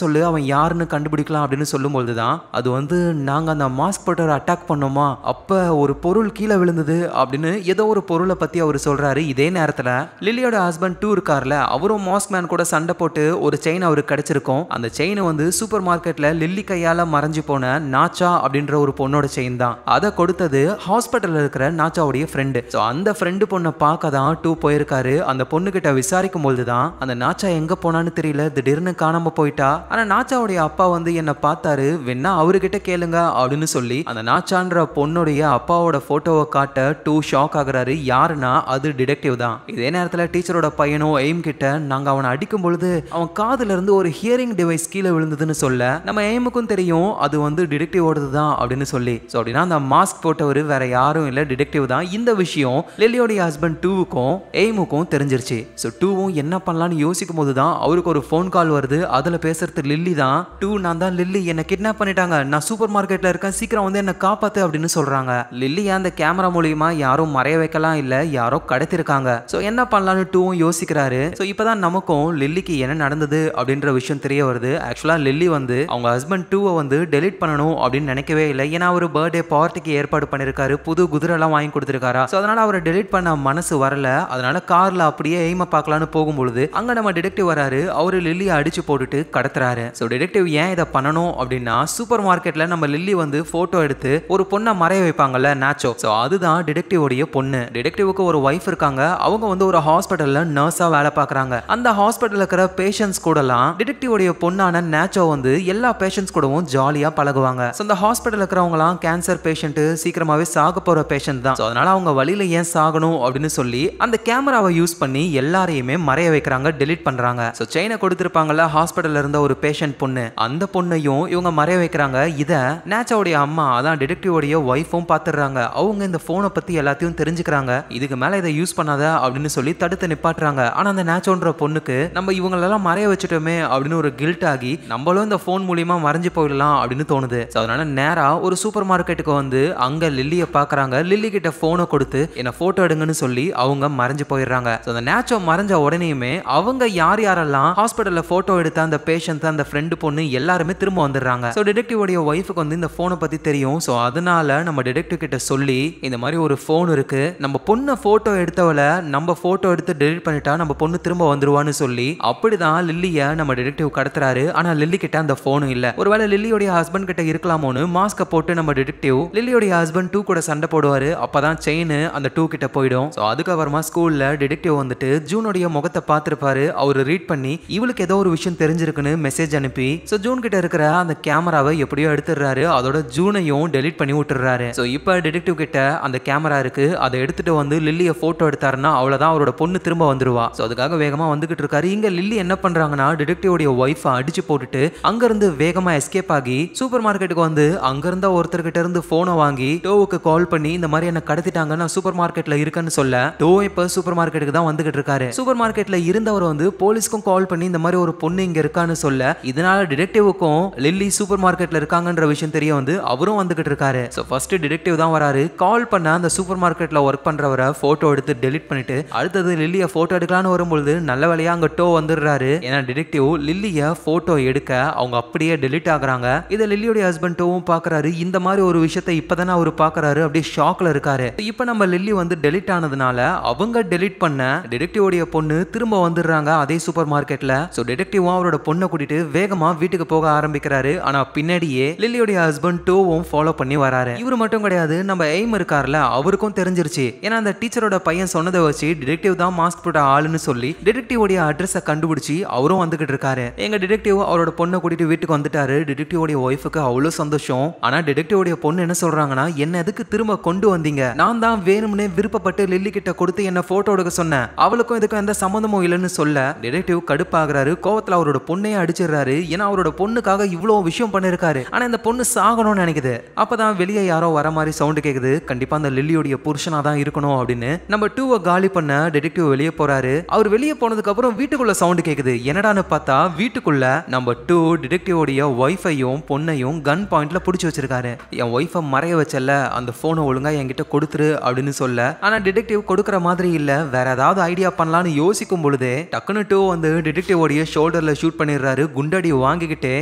சொல்லு, அவன் யாருன்னு கண்டுபிடிக்கலாம் அப்படின்னு சொல்லும்போது தான் அது வந்து நாங்க அந்த மாஸ்க் போட்டு அட்டாக் பண்ணோமா, அப்ப ஒரு பொருள் கீழே விழுந்தது அப்படின்னு ஏதோ ஒரு பொருளை பத்தி அவர் சொல்றாரு. இதே நேரத்துல லில்லியோட ஹஸ்பண்ட் 2 இருக்கார்ல, அவரும் மாஸ்க் மேன் கூட சண்டை போட்டு ஒரு செயின் அவருக்கு கிடைச்சிருக்கும். அந்த செயின் வந்து சூப்பர் மார்க்கெட்ல லில்லி கையால மறைஞ்சு போன நாச்சா அப்படின்ற ஒரு பொண்ணோட செயின் தான். அதை கொடுத்தது ஹாஸ்பிட்டல்ல இருக்கிற நாச்சாவுடைய ஃப்ரெண்டு. சோ அந்த ஃப்ரெண்டு பொண்ணை பார்க்க தான் 2 போயிருக்காரு. அந்த பொண்ணு கிட்ட விசாரிக்கும் போது தான் அந்த நாச்சா எங்க போனான்னு தெரியல, திடீர்னு காணாம போயிட்டா. ஆனா நாச்சாவுடைய அப்பா வந்து என்ன பார்த்தாரு, வேணா அவர்கிட்ட கேளுங்க அப்படின்னு சொல்லி அந்த நாச்சான்ற பொண்ணுடைய அப்பாவோட போட்டோவை காட்ட 2 ஷாக் ஆகுறாரு. யாருன்னா அது டிடெக்டிவ் தான். இதே நேரத்துல டீச்சரோட பையனும் எய்ம் கிட்ட நாங்க அவனை அடிக்கும் பொழுது அவன் காதுல இருந்து ஒரு ஹியரிங் டிவைஸ் கீழே விழுந்ததுன்னு சொல்ல நம்ம எய்முக்கும் தெரியும் அது வந்து டிடெக்டிவோடது தான் அப்படின்னு சொல்லி. சோ அப்படின்னா அந்த மாஸ்க் போட்டவர் வேற யாரும் இல்ல, டிடெக்டிவ் தான். இந்த விஷயம் லில்லியோட ஹஸ்பண்ட் 2க்கும் எய்முக்கும் தெரிஞ்சிருச்சு. சோ 2வும் என்ன பண்ணலாம்னு யோசிக்கும் போது தான் அவருக்கு ஒரு ஃபோன் கால் வருது. அதுல பேசுறது லில்லி தான். 2 நான் தான் லில்லி, என்ன கிட்னாப் பண்ணிட்டாங்க, நான் சூப்பர் மார்க்கெட்ல இருக்கேன், சீக்கிரம் வந்து இருந்து என்ன காப்பாத்து அப்படின்னு சொல்றாங்க. லில்லியை அந்த கேமரா மூலியமா யாரும் மறைய வைக்கலாம் இல்ல யாரோ கடத்திருக்காங்க. சோ என்ன பண்ணலாம்னு டூவும் யோசிக்கிறாரு. சோ இப்பதான் நமக்கும் லில்லிக்கு என்ன நடந்தது அப்படின்ற விஷயம் தெரிய வருது. ஆக்சுவலா லில்லி வந்து அவங்க ஹஸ்பண்ட் டூவை வந்து டெலீட் பண்ணணும் அப்படின்னு நினைக்கவே இல்லை. ஏன்னா ஒரு பர்த்டே பார்ட்டிக்கு ஏற்பாடு பண்ணிருக்காரு, புது குதிரை எல்லாம் வாங்கி கொடுத்திருக்காரா. சோ அதனால அவரை டெலீட் பண்ண மனசு வரல. அதனால கார்ல அப்படியே எய்ம பார்க்கலான்னு போகும்பொழுது அங்க நம்ம டிடெக்டிவ் வராரு. அவரு லில்லியை அடிச்சு போட்டுட்டு கடத்துறாரு. சோ டிடெக்டிவ் ஏன் இதை பண்ணணும் அப்படின்னா சூப்பர் மார்க்கெட்ல நம்ம லில்லி வந்து போட்டோ எடுத்து ஒரு பொண்ணை மறைய வைப்பாங்கல்ல நாச்சோ. சோ அதுதான் டிடெக்டிவ் உடைய பொண்ணு. டிடெக்டிவ்க்கு ஒரு வைஃப் இருக்காங்க. அவங்க வந்து ஒரு ஹாஸ்பிட்டல்ல நர்ஸா வேலை பார்க்கறாங்க. அந்த ஹாஸ்பிட்டல்ல இருக்கிற பேஷண்ட்ஸ் கூடலாம் டிடெக்டிவ் உடைய பொண்ணான நாச்சோ வந்து எல்லா பேஷண்ட்ஸ் கூடவும் ஜாலியா பழகுவாங்க. சோ அந்த ஹாஸ்பிட்டல்ல இருக்கிறவங்கலாம் கேன்சர் பேஷண்ட், சீக்கிரமாவே சாக போற பேஷண்ட் தான். சோ அதனால அவங்க வழியில ஏன் சாகணும் அப்படின்னு சொல்லி அந்த கேமராவை யூஸ் பண்ணி எல்லாரையுமே மறைய வைக்கிறாங்க, டெலீட் பண்றாங்க. சோ செயினை கொடுத்திருப்பாங்கல்ல ஹாஸ்பிட்டல்ல இருந்த ஒரு பேஷண்ட் பொண்ணு, அந்த பொண்ணையும் இவங்க மறைய வைக்கிறாங்க. இத நாச்சோடைய அம்மா அதான் டிடெக்டிவ் உடைய வைஃபும் பாத்துறாங்க. அவங்க இந்த போனை பத்தி எல்லாத்தையும் தெரிஞ்சுக்கிறாங்க. இதுக்கு மேல இதை யூஸ் பண்ணாத அப்படின்னு சொல்லி தடுத்து நிப்பாட்டுறாங்க. ஆனா அந்த நாச்சோன்ற பொண்ணுக்கு நம்ம இவங்களெல்லாம் மறைய வச்சுட்டோமே அப்படின்னு ஒரு கில்ட் ஆகி நம்மளும் இந்த போன் மூலியமா மறைஞ்சு போயிடலாம் அப்படின்னு தோணுது. அதனால நேரா ஒரு சூப்பர் மார்க்கெட்டுக்கு வந்து அங்க லில்லியை பாக்குறாங்க. லில்லி கிட்ட போனை கொடுத்து என்ன போட்டோ எடுங்கன்னு சொல்லி அவங்க மறைஞ்சு போயிடுறாங்க. அந்த நாச்சோ மறைஞ்ச உடனேயுமே அவங்க யார் யாரெல்லாம் ஹாஸ்பிட்டல்ல போட்டோ எடுத்த அந்த பேஷண்ட், அந்த ஃப்ரெண்டு பொண்ணு எல்லாருமே திரும்ப வந்துடுறாங்க. சோ டிடெக்டிவ் உடைய வைஃபுக்கு வந்து இந்த போனை பத்தி தெரியும். சோ அதனால நம்ம டிடெக்டிவ் கிட்ட சொல்லி இந்த மாதிரி ஒரு போன் இருக்கு, நம்ம பொண்ணை போட்டோ எடுத்தவள நம்ம போட்டோ எடுத்து டெலிட் பண்ணிட்டா நம்ம பொண்ணு திரும்ப வந்துருவான்னு சொல்லி அப்படிதான் லில்லியை நம்ம டிடெக்டிவ் கடத்துறாரு. ஆனா லில்லி கிட்ட அந்த போனும் இல்ல. ஒருவேளை லில்லியோட ஹஸ்பண்ட் கிட்ட இருக்கலாமோன்னு மாஸ்க போட்டு நம்ம டிடெக்டிவ் லில்லியோட ஹஸ்பண்ட் டூ கூட சண்டை போடுவாரு. அப்பதான் செயின் அந்த டூ கிட்ட போயிடும். சோ அதுக்கப்புறமா ஸ்கூல்ல டிடெக்டிவ் வந்துட்டு ஜூனுடைய முகத்தை பார்த்திருப்பாரு. அவரு ரீட் பண்ணி இவளுக்கு ஏதோ ஒரு விஷயம் தெரிஞ்சிருக்குன்னு மெசேஜ் அனுப்பி சோ ஜூன் கிட்ட இருக்கிற அந்த கேமராவை எப்படியோ எடுத்துடுறாரு. அதோட ஜூனையும் டெலிட் பண்ணி விட்டுறாரு. சோ இப்ப டிடெக்டிவ் கிட்ட அந்த கேமரா இருக்கு. அதை எடுத்துட்டு வந்து லில்லியை போட்டோ எடுத்தாருன்னா அவ்வளவுதான், அவரோட பொண்ணு திரும்ப வந்துருவா. சோ அதுக்காக வேகமா வந்துகிட்டு இருக்காரு. இங்க லில்லி என்ன பண்றாங்கன்னா டிடெக்டிவ் உடைய வைஃப் அடிச்சு போட்டுட்டு அங்க இருந்து வேகமா எஸ்கேப் ஆகி சூப்பர் மார்க்கெட்டுக்கு வந்து அங்க இருந்த ஒருத்தர்கிட்ட இருந்து போனை வாங்கி டோவுக்கு கால் பண்ணி இந்த மாதிரி என்ன கடத்திட்டாங்க, நான் சூப்பர் மார்க்கெட்ல இருக்கேன்னு சொல்ல டோ இப்ப சூப்பர் மார்க்கெட்டுக்கு தான் வந்துகிட்டு இருக்காரு. சூப்பர் மார்க்கெட்ல இருந்தவர் வந்து போலீஸ்க்கும் கால் பண்ணி இந்த மாதிரி ஒரு பொண்ணு இங்க இருக்கான்னு சொல்ல இதனால டிடெக்டிவுக்கும் லில்லி சூப்பர் மார்க்கெட்ல இருக்காங்கன்ற விஷயம் தெரிய வந்து அவரும் வந்துகிட்டு இருக்காரு. சோ ஃபர்ஸ்ட் டிடெக்டிவ் தான் வராரு. கால் பண்ண அந்த சூப்பர் மார்க்கெட்ல ஒர்க் பண்றவரை போட்டோ எடுத்து டெலிட் பண்ணிட்டு அடுத்தது லில்லியை போட்டோ எடுக்கலான்னு வரும்போது நல்ல வேலையா அங்க டோ வந்துடுறாரு. ஏன்னா டிடெக்டிவ் லில்லியை போட்டோ எடுக்க அவங்க அப்படியே டெலிட் ஆகுறாங்க. இதை லில்லியோட ஹஸ்பண்ட் டோவும் பாக்குறாரு. இந்த மாதிரி ஒரு விஷயத்தை இப்பதானே அவரு பாக்குறாரு. அப்படியே ஷாக்ல இருக்காரு. இப்ப நம்ம லில்லி வந்து டெலிட் ஆனதுனால அவங்க டெலிட் பண்ண டிடெக்டிவ் உடைய பொண்ணு திரும்ப வந்துடுறாங்க அதே சூப்பர் மார்க்கெட்ல. சோ டிடெக்டிவும் அவரோட பொண்ணை கூட்டிட்டு வேகமா வீட்டுக்கு போக ஆரம்பிக்கிறாரு. ஆனா பின்னாடியே லில்லியோட ஹஸ்பண்ட் டோவும் ஃபாலோ பண்ணி வராரு. இவரு மட்டும் கிடையாது, நம்ம எய்ம் இருக்கார்ல அவருக்கும் தெரிஞ்சிருச்சு. ஏன்னா அந்த டீச்சரோட பையன் சொன்னதை வச்சு டிடெக்டிவ் தான் மாஸ்க் போட்ட ஆளுன்னு சொல்லி டிடெக்டிவ் உடைய அட்ரஸை கண்டுபிடிச்சு அவரும் வந்துகிட்டு இருக்காரு. எங்க டிடெக்டிவ் அவரோட பொண்ணை கூட்டிட்டு வீட்டுக்கு வந்துட்டாரு. டிடெக்டிவ் உடைய ஒய்ஃபுக்கு அவ்வளவு சந்தோஷம். ஆனா டிடெக்டிவ் உடைய பொண்ணு என்ன சொல்றாங்கன்னா, என்ன எதுக்கு திரும்ப கொண்டு வந்தீங்க? நான் தான் வேணும்னே விருப்பப்பட்டு லில்லி கிட்ட கொடுத்து என்ன போட்டோ எடுக்க சொன்னேன். அவளுக்கும் இதுக்கும் எந்த சம்பந்தமும் இல்லைன்னு சொல்ல டிடெக்டிவ் கடுப்பாகிறாரு. கோவத்துல அவரோட பொண்ணையே அடிச்சிடுறாரு. ஏன்னா அவரோட பொண்ணுக்காக இவ்வளவு விஷயம் பண்ணிருக்காரு. ஆனா இந்த பொண்ணு சாகணும்னு நினைக்குது. அப்பதான் வெளியே யாரோ வர மாதிரி சவுண்ட் கேக்குது. கண்டிப்பா அந்த லில்லியோட புருஷனா தான் இருக்கணும் அப்படின்னு நம்ம டூவை காலி பண்ண டிடெக்டிவ் வெளியே போறாரு. அவர் வெளியே போனதுக்கு அப்புறம் வீட்டுக்குள்ள சவுண்ட் கேக்குது. என்னடான்னு பார்த்தா வீட்டுக்குள்ள நம்ம டூ டிடெக்டிவ் உடைய ஒய்ஃபையும் பொண்ணையும் கன் பாயிண்ட்ல புடிச்சு வச்சிருக்காரு. என் ஒய்ஃபை மறைய வச்சல, அந்த போனை ஒழுங்கா என்கிட்ட கொடுத்துரு அப்படின்னு சொல்ல ஆனா டிடெக்டிவ் கொடுக்கற மாதிரி இல்ல, வேற ஏதாவது ஐடியா பண்ணலாம்னு யோசிக்கும் பொழுதே டக்குனு டூ வந்து டிடெக்டிவ் உடைய ஷோல்டர்ல ஷூட் பண்ணிடுறாரு. குண்டடி வாங்கிக்கிட்டே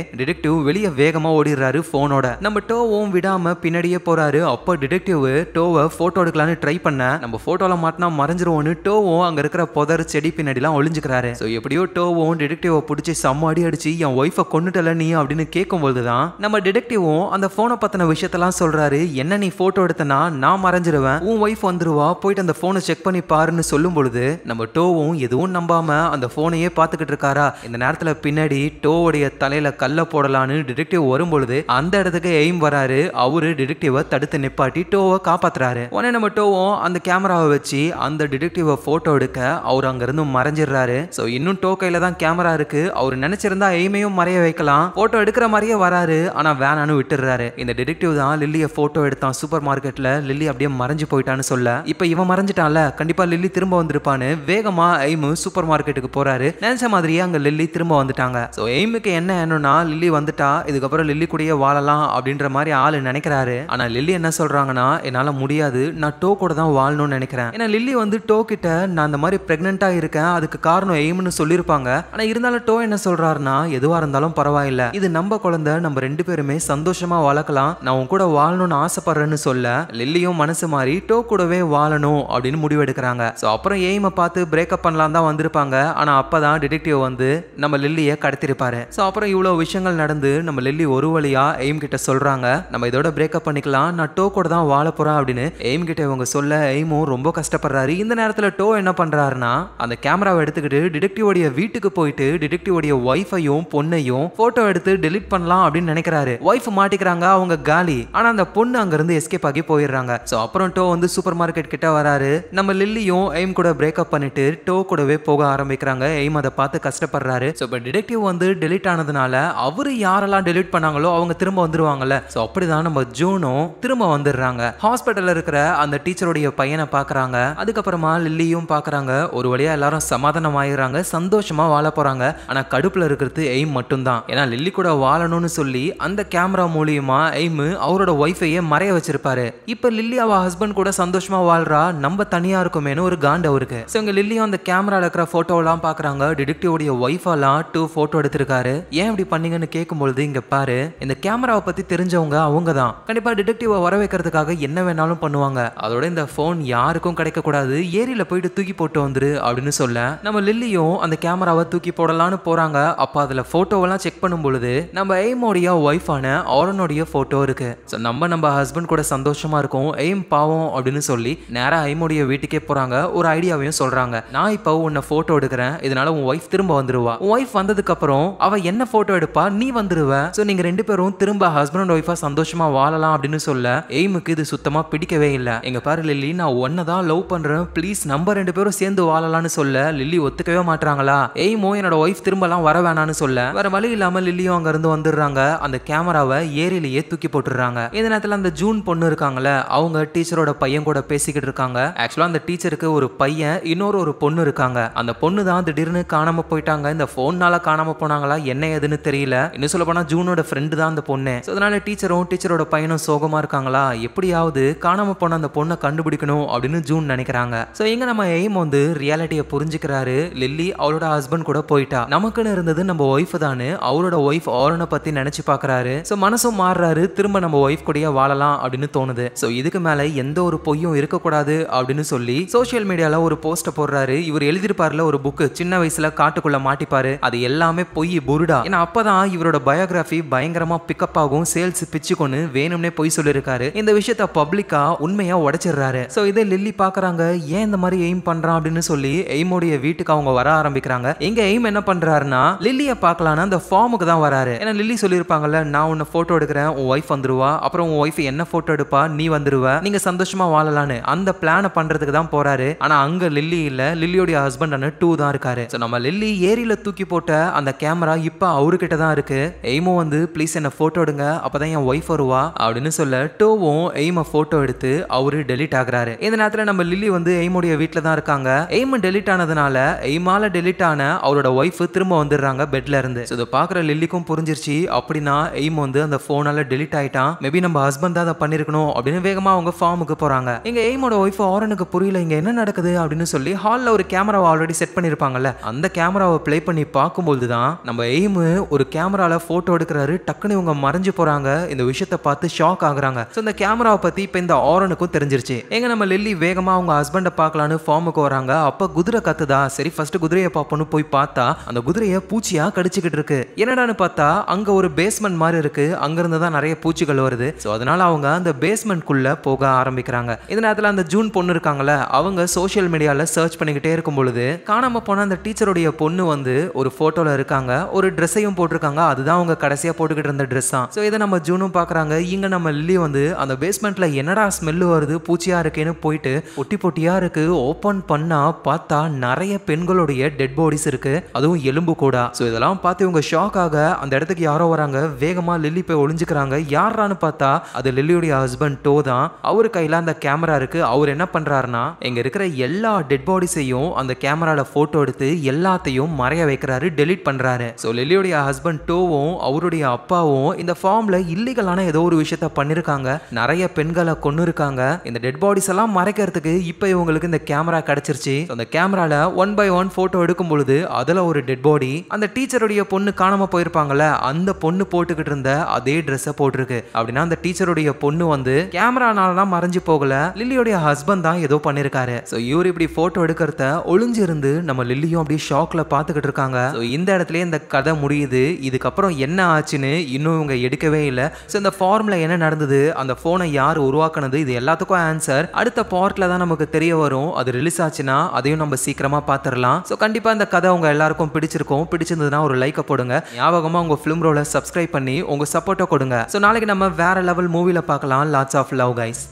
டிடெக்டிவ் வெளியே வேகமா ஓடிடுறாரு போனோட. நம்ம டோவும் விடாம பின்னாடியே போறாரு. அப்போ டிடெக்டிவ் டோவை போட்டோ எடுக்கலான்னு ட்ரை பண்ண நம்ம போட்டோல மாட்டினா மறைஞ்சிருவோன்னு டோவும் அங்க இருக்கிற புதர் செடி பின்னாடிலாம் ஒளிஞ்சுக்கிறாரு. சோ எப்படியோ டோவும் டிடெக்டிவ் பிடிச்சி செம்ம அடி அடிச்சு என் ஒய்ஃபை கொண்டுட்டல நீ அப்படின்னு கேட்கும் போதுதான் நம்ம டிடெக்டிவும் அந்த போனை பத்தின விஷயத்தெல்லாம் சொல்றாரு. என்ன நீ போட்டோ எடுத்தனா நான் மறைஞ்சிருவேன், உன் ஒய்ஃப் வந்துருவா, போயிட்டு அந்த போனை செக் பண்ணி பாருன்னு சொல்லும் பொழுது நம்ம டோவும் எதுவும் நம்பாம அந்த போனையே பார்த்துக்கிட்டு இருக்காரா. இந்த நேரத்துல பின்னாடி டோவுடைய தலையில கல்ல போடலான்னு டிடெக்டிவ் வரும் பொழுது அந்த இடத்துக்கு எய்ம் வராரு. அவரு டிடெக்டிவை தடுத்து நிப்பாட்டி டோவை காப்பாத்துறாரு. உடனே நம்ம டோவும் அந்த கேமராவை வச்சு அந்த டிடெக்டிவை போட்டோ எடுக்க அவர் அங்க இருந்து மறைஞ்சிடுறாரு. சோ இன்னும் டோ கையில தான் கேமரா இருக்கு. அவர் நினைச்சிருந்தா எய்மையும் மறைய வைக்கலாம், போட்டோ எடுக்கிற மாதிரியே வராரு. ஆனா வேணான்னு விட்டுறாரு. இந்த டிடெக்டிவ் தான் லில்லியை போட்டோ எடுத்தான் சூப்பர் மார்க்கெட்ல. லில்லி அப்படியே மறைஞ்சு போயிட்டான்னு சொல்ல இப்ப இவன் மறைஞ்சிட்டான்ல, கண்டிப்பா லில்லி திரும்ப வந்திருப்பான்னு வேகமா எய்ம் சூப்பர் மார்க்கெட்டுக்கு போறாரு. நினைச்ச மாதிரியே அங்க லில்லி திரும்ப வந்துட்டாங்க. சோ எய்முக்கு என்ன என்னன்னா லில்லி வந்துட்டா, இதுக்கப்புறம் லில்லி கூடயே வாழலாம் அப்படின்ற மாதிரி ஆளு நினைக்கிறாரு. ஆனா லில்லி என்ன சொல்றாங்கன்னா, என்னால முடியாது, நான் டோ கூட தான் வாழணும்னு நினைக்கிறேன். ஏன்னா லில்லி வந்து டோ கிட்ட நான் அந்த மாதிரி பிரெக்னெண்டா இருக்கேன், அதுக்கு காரணம் எய்ம்னு சொல்லியிருப்பாங்க. ஆனா இருந்தாலும் டோ என்ன சொல்றாருன்னா, எதுவா இருந்தாலும் பரவாயில்ல, இது நம்ம குழந்தை, நம்ம 2 பேருமே சந்தோஷமா வளர்க்கலாம், நான் உன் கூட வாழணும்னு ஆசைப்படுறேன்னு சொல்ல லில்லியும் மனசு மாறி டோ கூடவே வாழணும் அப்படின்னு முடிவெடுக்கிறாங்க. ஸோ அப்புறம் எய்மை பார்த்து பிரேக்கப் பண்ணலாம் தான் வந்திருப்பாங்க. ஆனா அப்பதான் டிடெக்டிவ் வந்து நம்ம லில்லியை கடத்திருப்பாரு. ஸோ அப்புறம் இவ்வளவு விஷயங்கள் நடந்து நம்ம லில்லி ஒரு வழியா எய்ம் கிட்ட சொல்றாங்க, நம்ம இதோட பிரேக்கப் பண்ணிக்கலாம், நான் டோ கூட தான் வாழ போறேன் அப்படின்னு எய்ம் கிட்ட இவங்க சொல்ல எய்மும் ரொம்ப கஷ்டப்படுறாரு. இந்த நேரத்தில் டோ என்ன பண்றாருன்னா, அந்த கேமராவை எடுத்துக்கிட்டு டிடெக்டிவோடைய வீட்டுக்கு போயிட்டு டிடெக்டிவோடைய ஒய்ஃபையும் பொண்ணையும் போட்டோ எடுத்து டெலிட் பண்ணலாம் அப்படின்னு நினைக்கிறாரு. ஒய்ஃப் மாட்டிக்கிறாங்க, அவங்க காலி. ஆனா அந்த பொண்ணு அங்க இருந்து எஸ்கேப் ஆகி போயிடுறாங்க. ஸோ அப்புறம் டோ வந்து சூப்பர் மார்க்கெட் கிட்ட வராரு. நம்ம லில்லியும் எய்ம் கூட பிரேக்கப் பண்ணிட்டு டோ கூடவே போக ஆரம்பிக்கிறாங்க. எய்ம் அதை பார்த்து கஷ்டப்படுறாரு. ஸோ இப்போ டிடெக்டிவ் வந்து டெலிட் ஆனதுனால அவரு யாரெல்லாம் டெலிட் பண்ணாங்களோ அவங்க திரும்ப வந்துருவாங்கல்ல. ஸோ அப்படிதான் நம்ம ஜூனும் திரும்ப வந்துடுறாங்க. ஹாஸ்பிட்டல்ல இருக்கிற அந்த டீச்சருடைய பையனை பார்க்கறாங்க. அதுக்கப்புறமா லில்லியும் பார்க்கறாங்க. ஒரு வழியா எல்லாரும் சமாதானம் ஆயிடுறாங்க, சந்தோஷமா வாழ போறாங்க. ஆனா கடுப்புல இருக்கிறது எய்ம் மட்டும்தான். ஏன்னா லில்லி கூட வாழணும்னு சொல்லி அந்த கேமரா மூலியமா எய்ம் அவரோட ஒய்ஃபையே மறைய வச்சிருப்பாரு. இப்ப லில்லி அவ ஹஸ்பண்ட் கூட சந்தோஷமா வாழ்றா, நம்ம தனியா இருக்குமேனு ஒரு காண்ட் அவருக்கு. ஸோ இங்க லில்லியும் அந்த கேமரால இருக்கிற போட்டோலாம் பார்க்கறாங்க. டிடெக்டிவோடைய ஒய்ஃபெல்லாம் 2 போட்டோ எடுத்திருக்காரு. ஏன் இப்படி பண்ணீங்கன்னு கேட்கும்பொழுது, இங்க பாரு, இந்த கேமராவை பத்தி தெரிஞ்சவங்க அவங்க தான், கண்டிப்பா டிடெக்டிவை வர வைக்கிறதுக்காக என்ன வேணாலும் பண்ணுவாங்க, அதோட இந்த போன் யாருக்கும் கிடைக்க கூடாது, ஏரியில போயிட்டு தூக்கி போட்டு வந்துரு அப்படின்னு சொல்ல நம்ம லில்லியும் அந்த கேமராவை தூக்கி போடலான்னு போறாங்க. அப்ப அதுல போட்டோவெல்லாம் செக் பண்ணும் பொழுது நம்ம எய்மோடைய ஒய்ஃபான ஆரனுடைய போட்டோ இருக்கு. ஸோ நம்ம ஹஸ்பண்ட் கூட சந்தோஷமா இருக்கும், எய்ம் பாவம் அப்படின்னு சொல்லி நேரா எய்மோடைய வீட்டுக்கே போறாங்க. ஒரு ஐடியாவையும் சொல்றாங்க, நான் இப்போ உன்னை போட்டோ எடுக்கிறேன், இதனால உன் ஒய்ஃப் திரும்ப வந்துருவா, உன் ஒய்ஃப் வந்ததுக்கு அப்புறம் அவ என்ன போட்டோ எடுப்பா, நீ வந்துருவ, ஸோ நீங்க 2 பேரும் திரும்ப ஹஸ்பண்ட் அண்ட் ஒய்ஃபா சந்தோஷமா வாழலாம் அப்படின்னு சொல்ல எய்முக்கு இது சுத்தமா பிடிக்கவே இல்லை. எங்க பாரு லில்லி, நான் ஒன்னை தான் லவ் பண்றேன், ப்ளீஸ் நம்ம 2 பேரும் சேர்ந்து வாழலாம்னு சொல்ல லில்லி ஒத்துக்கவே மாட்டாங்களா. எய்மோ என்னோட ஒய்ஃப் திரும்பலாம் வர வேணான்னு சொல்ல வேற வழி இல்லாம லில்லியும் அங்க இருந்து வந்துடுறாங்க. அந்த கேமராவை ஏரியிலேயே தூக்கி போட்டுடுறாங்க. இந்த நேரத்தில் அந்த ஜூன் பொண்ணு இருக்காங்கல்ல, அவங்க டீச்சரோட பையன் கூட பேசிக்கிட்டு இருக்காங்க. ஆக்சுவலா அந்த டீச்சருக்கு ஒரு பையன் இன்னொரு பொண்ணு இருக்காங்க. அந்த பொண்ணு தான் திடீர்னு காணாம போயிட்டாங்க. இந்த போன்னால காணாம போனாங்களா என்ன ஏதுன்னு தெரியல. இன்னும் சொல்ல போனா ஜூனோட ஃப்ரெண்டு தான் அந்த பொண்ணு. அதனால டீச்சரோட பையனும் சோகமா இருக்காங்களா, எப்படியாவது காணாம போன அந்த பொண்ணை கண்டுபிடிக்கணும் அப்படின்னு ஜூன் நினைக்கிறாங்க. சோ இங்க நம்ம எய்ம் வந்து ரியாலிட்டியை புரிஞ்சுக்கிறாரு. லில்லி அவளோட ஹஸ்பண்ட் கூட போயிட்டா, நமக்குன்னு இருந்தது நம்ம ஒய்ஃப் தானே, அவரோட ஒய்ஃப் ஆரனை பத்தி நினைச்சு பாக்குறாரு. சோ மனசும் மாறுறாரு, திரும்ப நம்ம ஒய்ஃப் கூடயே வாழலாம் அப்படின்னு தோணுது. சோ இதுக்கு மேல எந்த ஒரு பொய்யும் இருக்கக்கூடாது அப்படின்னு சொல்லி சோசியல் மீடியால ஒரு போஸ்ட் போடுறாரு. இவர் எழுதிருப்பாருல ஒரு புக், சின்ன வயசுல காட்டுக்குள்ள மாட்டிப்பாரு, அது எல்லாமே பொய் புருடா. ஏன்னா அப்பதான் இவரோட பயோகிராஃபி பயங்கரமா பிக்கப் ஆகும், சேல்ஸ் பிச்சுக்கொன்னு வேணும்னே பொய் சொல்லிருக்காரு. இந்த விஷயத்த பப்ளிக்கா உண்மையா உடைச்சிடுறாரு. சோ இதை லில்லி பாக்குறாங்க, ஏன் இந்த மாதிரி எய்ம் பண்றான் அப்படின்னு சொல்லி எய்மோடைய வீட்டுக்கு அவங்க வர ஆரம்பிக்கிறாங்க. எங்க எய்ம் என்ன பண்றாருன்னா, லில்லியை பார்க்கலான்னு அந்த ஃபார்முக்கு தான் வராரு. ஏன்னா லில்லி சொல்லியிருப்பாங்கல்ல, நான் உன்னை போட்டோ எடுக்கிறேன், உன் ஒய்ஃப் வந்துருவா, அப்புறம் உன் ஒய்ஃப் என்ன போட்டோ எடுப்பா, நீ வந்துருவ, நீங்க சந்தோஷமா வாழலான்னு அந்த பிளான பண்றதுக்கு தான் போறாரு. ஆனா அங்க லில்லி இல்ல, லில்லியோட ஹஸ்பண்ட் 2 தான் இருக்காரு. சோ நம்ம லில்லி ஏரியில தூக்கி போட்ட அந்த கேமரா இப்ப அவர்கிட்ட தான் இருக்கு. எய்மோ வந்து ப்ளீஸ் என்ன போட்டோ எடுங்க, அப்பதான் என் ஒய்ஃப் வருவா அப்படின்னு சொல்ல டோவும் எய்ம போட்டோ எடுத்து அவரு டெலிட் ஆகுறாரு. இந்த நேரத்துல நம்ம லில்லி வந்து எய்மோடைய வீட்டுல தான் இருக்காங்க. எய்ம் டெலிட் ஆனதுனால எய்மால டெலிட் ஆன அவரோட ஒய்ஃப் திரும்ப வந்துடுறாங்க பெட்ல இருந்து. இதை பாக்குற லில்லிக்கும் புரிஞ்சிருச்சு, அப்படின்னா எய்ம் வந்து அந்த போனால டெலிட் ஆயிட்டான், மேபி நம்ம ஹஸ்பண்ட் தான் அதை பண்ணிருக்கணும் அப்படின்னு வேகமா அவங்க ஃபார்முக்கு போறாங்க. எங்க எய்மோட ஒய்ஃப் ஆரனுக்கு புரியல இங்க என்ன நடக்குது அப்படின்னு சொல்லி ஹால்ல ஒரு கேமராவை ஆல்ரெடி செட் பண்ணிருப்பாங்கல்ல, அந்த கேமராவை பிளே பண்ணி பார்க்கும்போது தான் நம்ம எய்ம் ஒரு கேமரால போட்டோ எடுக்கிறாரு. டக்குன்னு இவங்க மறைஞ்சு போறாங்க. இந்த விஷயத்தை பார்த்து ஷாக் ஆகுறாங்க. சோ இந்த கேமராவை பத்தி இப்ப இந்த ஆரனுக்கும் தெரிஞ்சிருச்சு. எங்க நம்ம லில்லி வேகமா அவங்க ஹஸ்பண்ட பார்க்கலான்னு ஃபார்முக்கு வராங்க. அப்ப குதிரை கத்துதா, சரி ஃபர்ஸ்ட் குதிரையை பார்ப்போம்னு போய் பார்த்தா அந்த குதிரையை பூச்சியா கடிச்சுக்கிட்டு இருக்கு. என்னடான்னு பார்த்தா அங்க ஒரு பேஸ்மெண்ட் மாதிரி இருக்கு, அங்க இருந்து தான் நிறைய பூச்சிகள் வருது. சோ அதனால அவங்க அந்த பேஸ்மெண்ட் குள்ள போக ஆரம்பிக்கிறாங்க. இந்த நேரத்துல அந்த ஜூன் பொண்ணு இருக்காங்கல்ல, அவங்க சோஷியல் மீடியால சர்ச் பண்ணிக்கிட்டே இருக்கும் பொழுது காணாம போன அந்த டீச்சருடைய பொண்ணு வந்து ஒரு போட்டோல இருக்காங்க, ஒரு ட்ரெஸ்ஸையும் போட்டிருக்காங்க, அதுதான் அவங்க கடைசியா போட்டுக்கிட்டு இருந்த ட்ரெஸ் தான். சோ இதை நம்ம ஜூனும் பாக்குறாங்க. இங்க நம்ம லில்லி வந்து அந்த பேஸ்மெண்ட்ல என்னடா ஸ்மெல் வருது, பூச்சியா இருக்கேன்னு போயிட்டு பொட்டி பொட்டியா இருக்கு, ஓபன் பண்ணா பார்த்தா நிறைய பெண்களுடைய டெட் பாடிஸ் இருக்கு, அதுவும் எலும்பு கூட. சோ இதெல்லாம் பார்த்து இவங்க ஷாக் ஆக அந்த இடத்துக்கு யாரோ வராங்க. வேகமா லில்லி போய் ஒளிஞ்சுக்கிறாங்க. யாரான்னு பார்த்தா அது லில்லியோட ஹஸ்பண்ட் டோ தான். அவரு கையில அந்த கேமரா இருக்கு. அவர் என்ன பண்றாருன்னா, எங்க இருக்கிற எல்லா டெட் பாடிஸையும் அந்த கேமரால போட்டோ எடுத்து எல்லாத்தையும் மறைய வைக்கிறாரு, டெலிட் பண்றாரு. சோ லில்லியோட ஹஸ்பண்ட் டோவும் அவருடைய அப்பாவும் இந்த ஃபார்ம்ல இல்லீகல் இல்லீகலான ஏதோ ஒரு விஷயத்த பண்ணிருக்காங்க, நிறைய பெண்களை கொன்னு இருக்காங்க. இந்த டெட் பாடிஸ் எல்லாம் மறைக்கிறதுக்கு இப்போ இவங்களுக்கு இந்த கேமரா கிடைச்சிருச்சு. அந்த கேமரால 1 by 1 போட்டோ எடுக்கும் பொழுது அதுல ஒரு டெட் பாடி அந்த டீச்சருடைய பொண்ணு காணாம போயிருப்பாங்கல்ல, அந்த பொண்ணு போட்டுக்கிட்டு இருந்த அதே ட்ரெஸ்ஸை போட்டிருக்கு. அப்படின்னா அந்த டீச்சருடைய பொண்ணு வந்து கேமரானாலலாம் மறைஞ்சு போகல, லில்லியோடைய ஹஸ்பண்ட் தான் ஏதோ பண்ணிருக்காரு. ஸோ இவர் இப்படி போட்டோ எடுக்கிறத ஒளிஞ்சு இருந்து நம்ம லில்லியும் அப்படியே ஷாக்ல பாத்துக்கிட்டு இருக்காங்க. ஸோ இந்த இடத்துல இந்த கதை முடியுது. இதுக்கப்புறம் என்ன ஆச்சுன்னு இன்னும் இவங்க எடுக்கவே இல்லை. ஸோ இந்த ஃபார்ம்ல என்ன நடந்தது, அந்த போனை யார் உருவாக்குனது, இது எல்லாத்துக்கும் ஆன்சர் அடுத்த பார்ட்ல தான் நமக்கு தெரிய வரும். அது ரிலீஸ் ஆச்சுன்னா அதையும் நம்ம சீக்கிரமா பாத்துரலாம். ஸோ கண்டிப்பா இந்த கதை உங்க எல்லாருக்கும் பிடிச்சிருக்கும். பிடிச்சிருந்ததுன்னா ஒரு லைக்கை போடுங்க. ஞாபகமா உங்க ஃபிலிம் ரோல சப்ஸ்கிரைப் பண்ணி உங்க சப்போர்ட்டை கொடுங்க. ஸோ நாளைக்கு நம்ம வேற லெவல் மூவில பார்க்கலாம். Lots of love guys.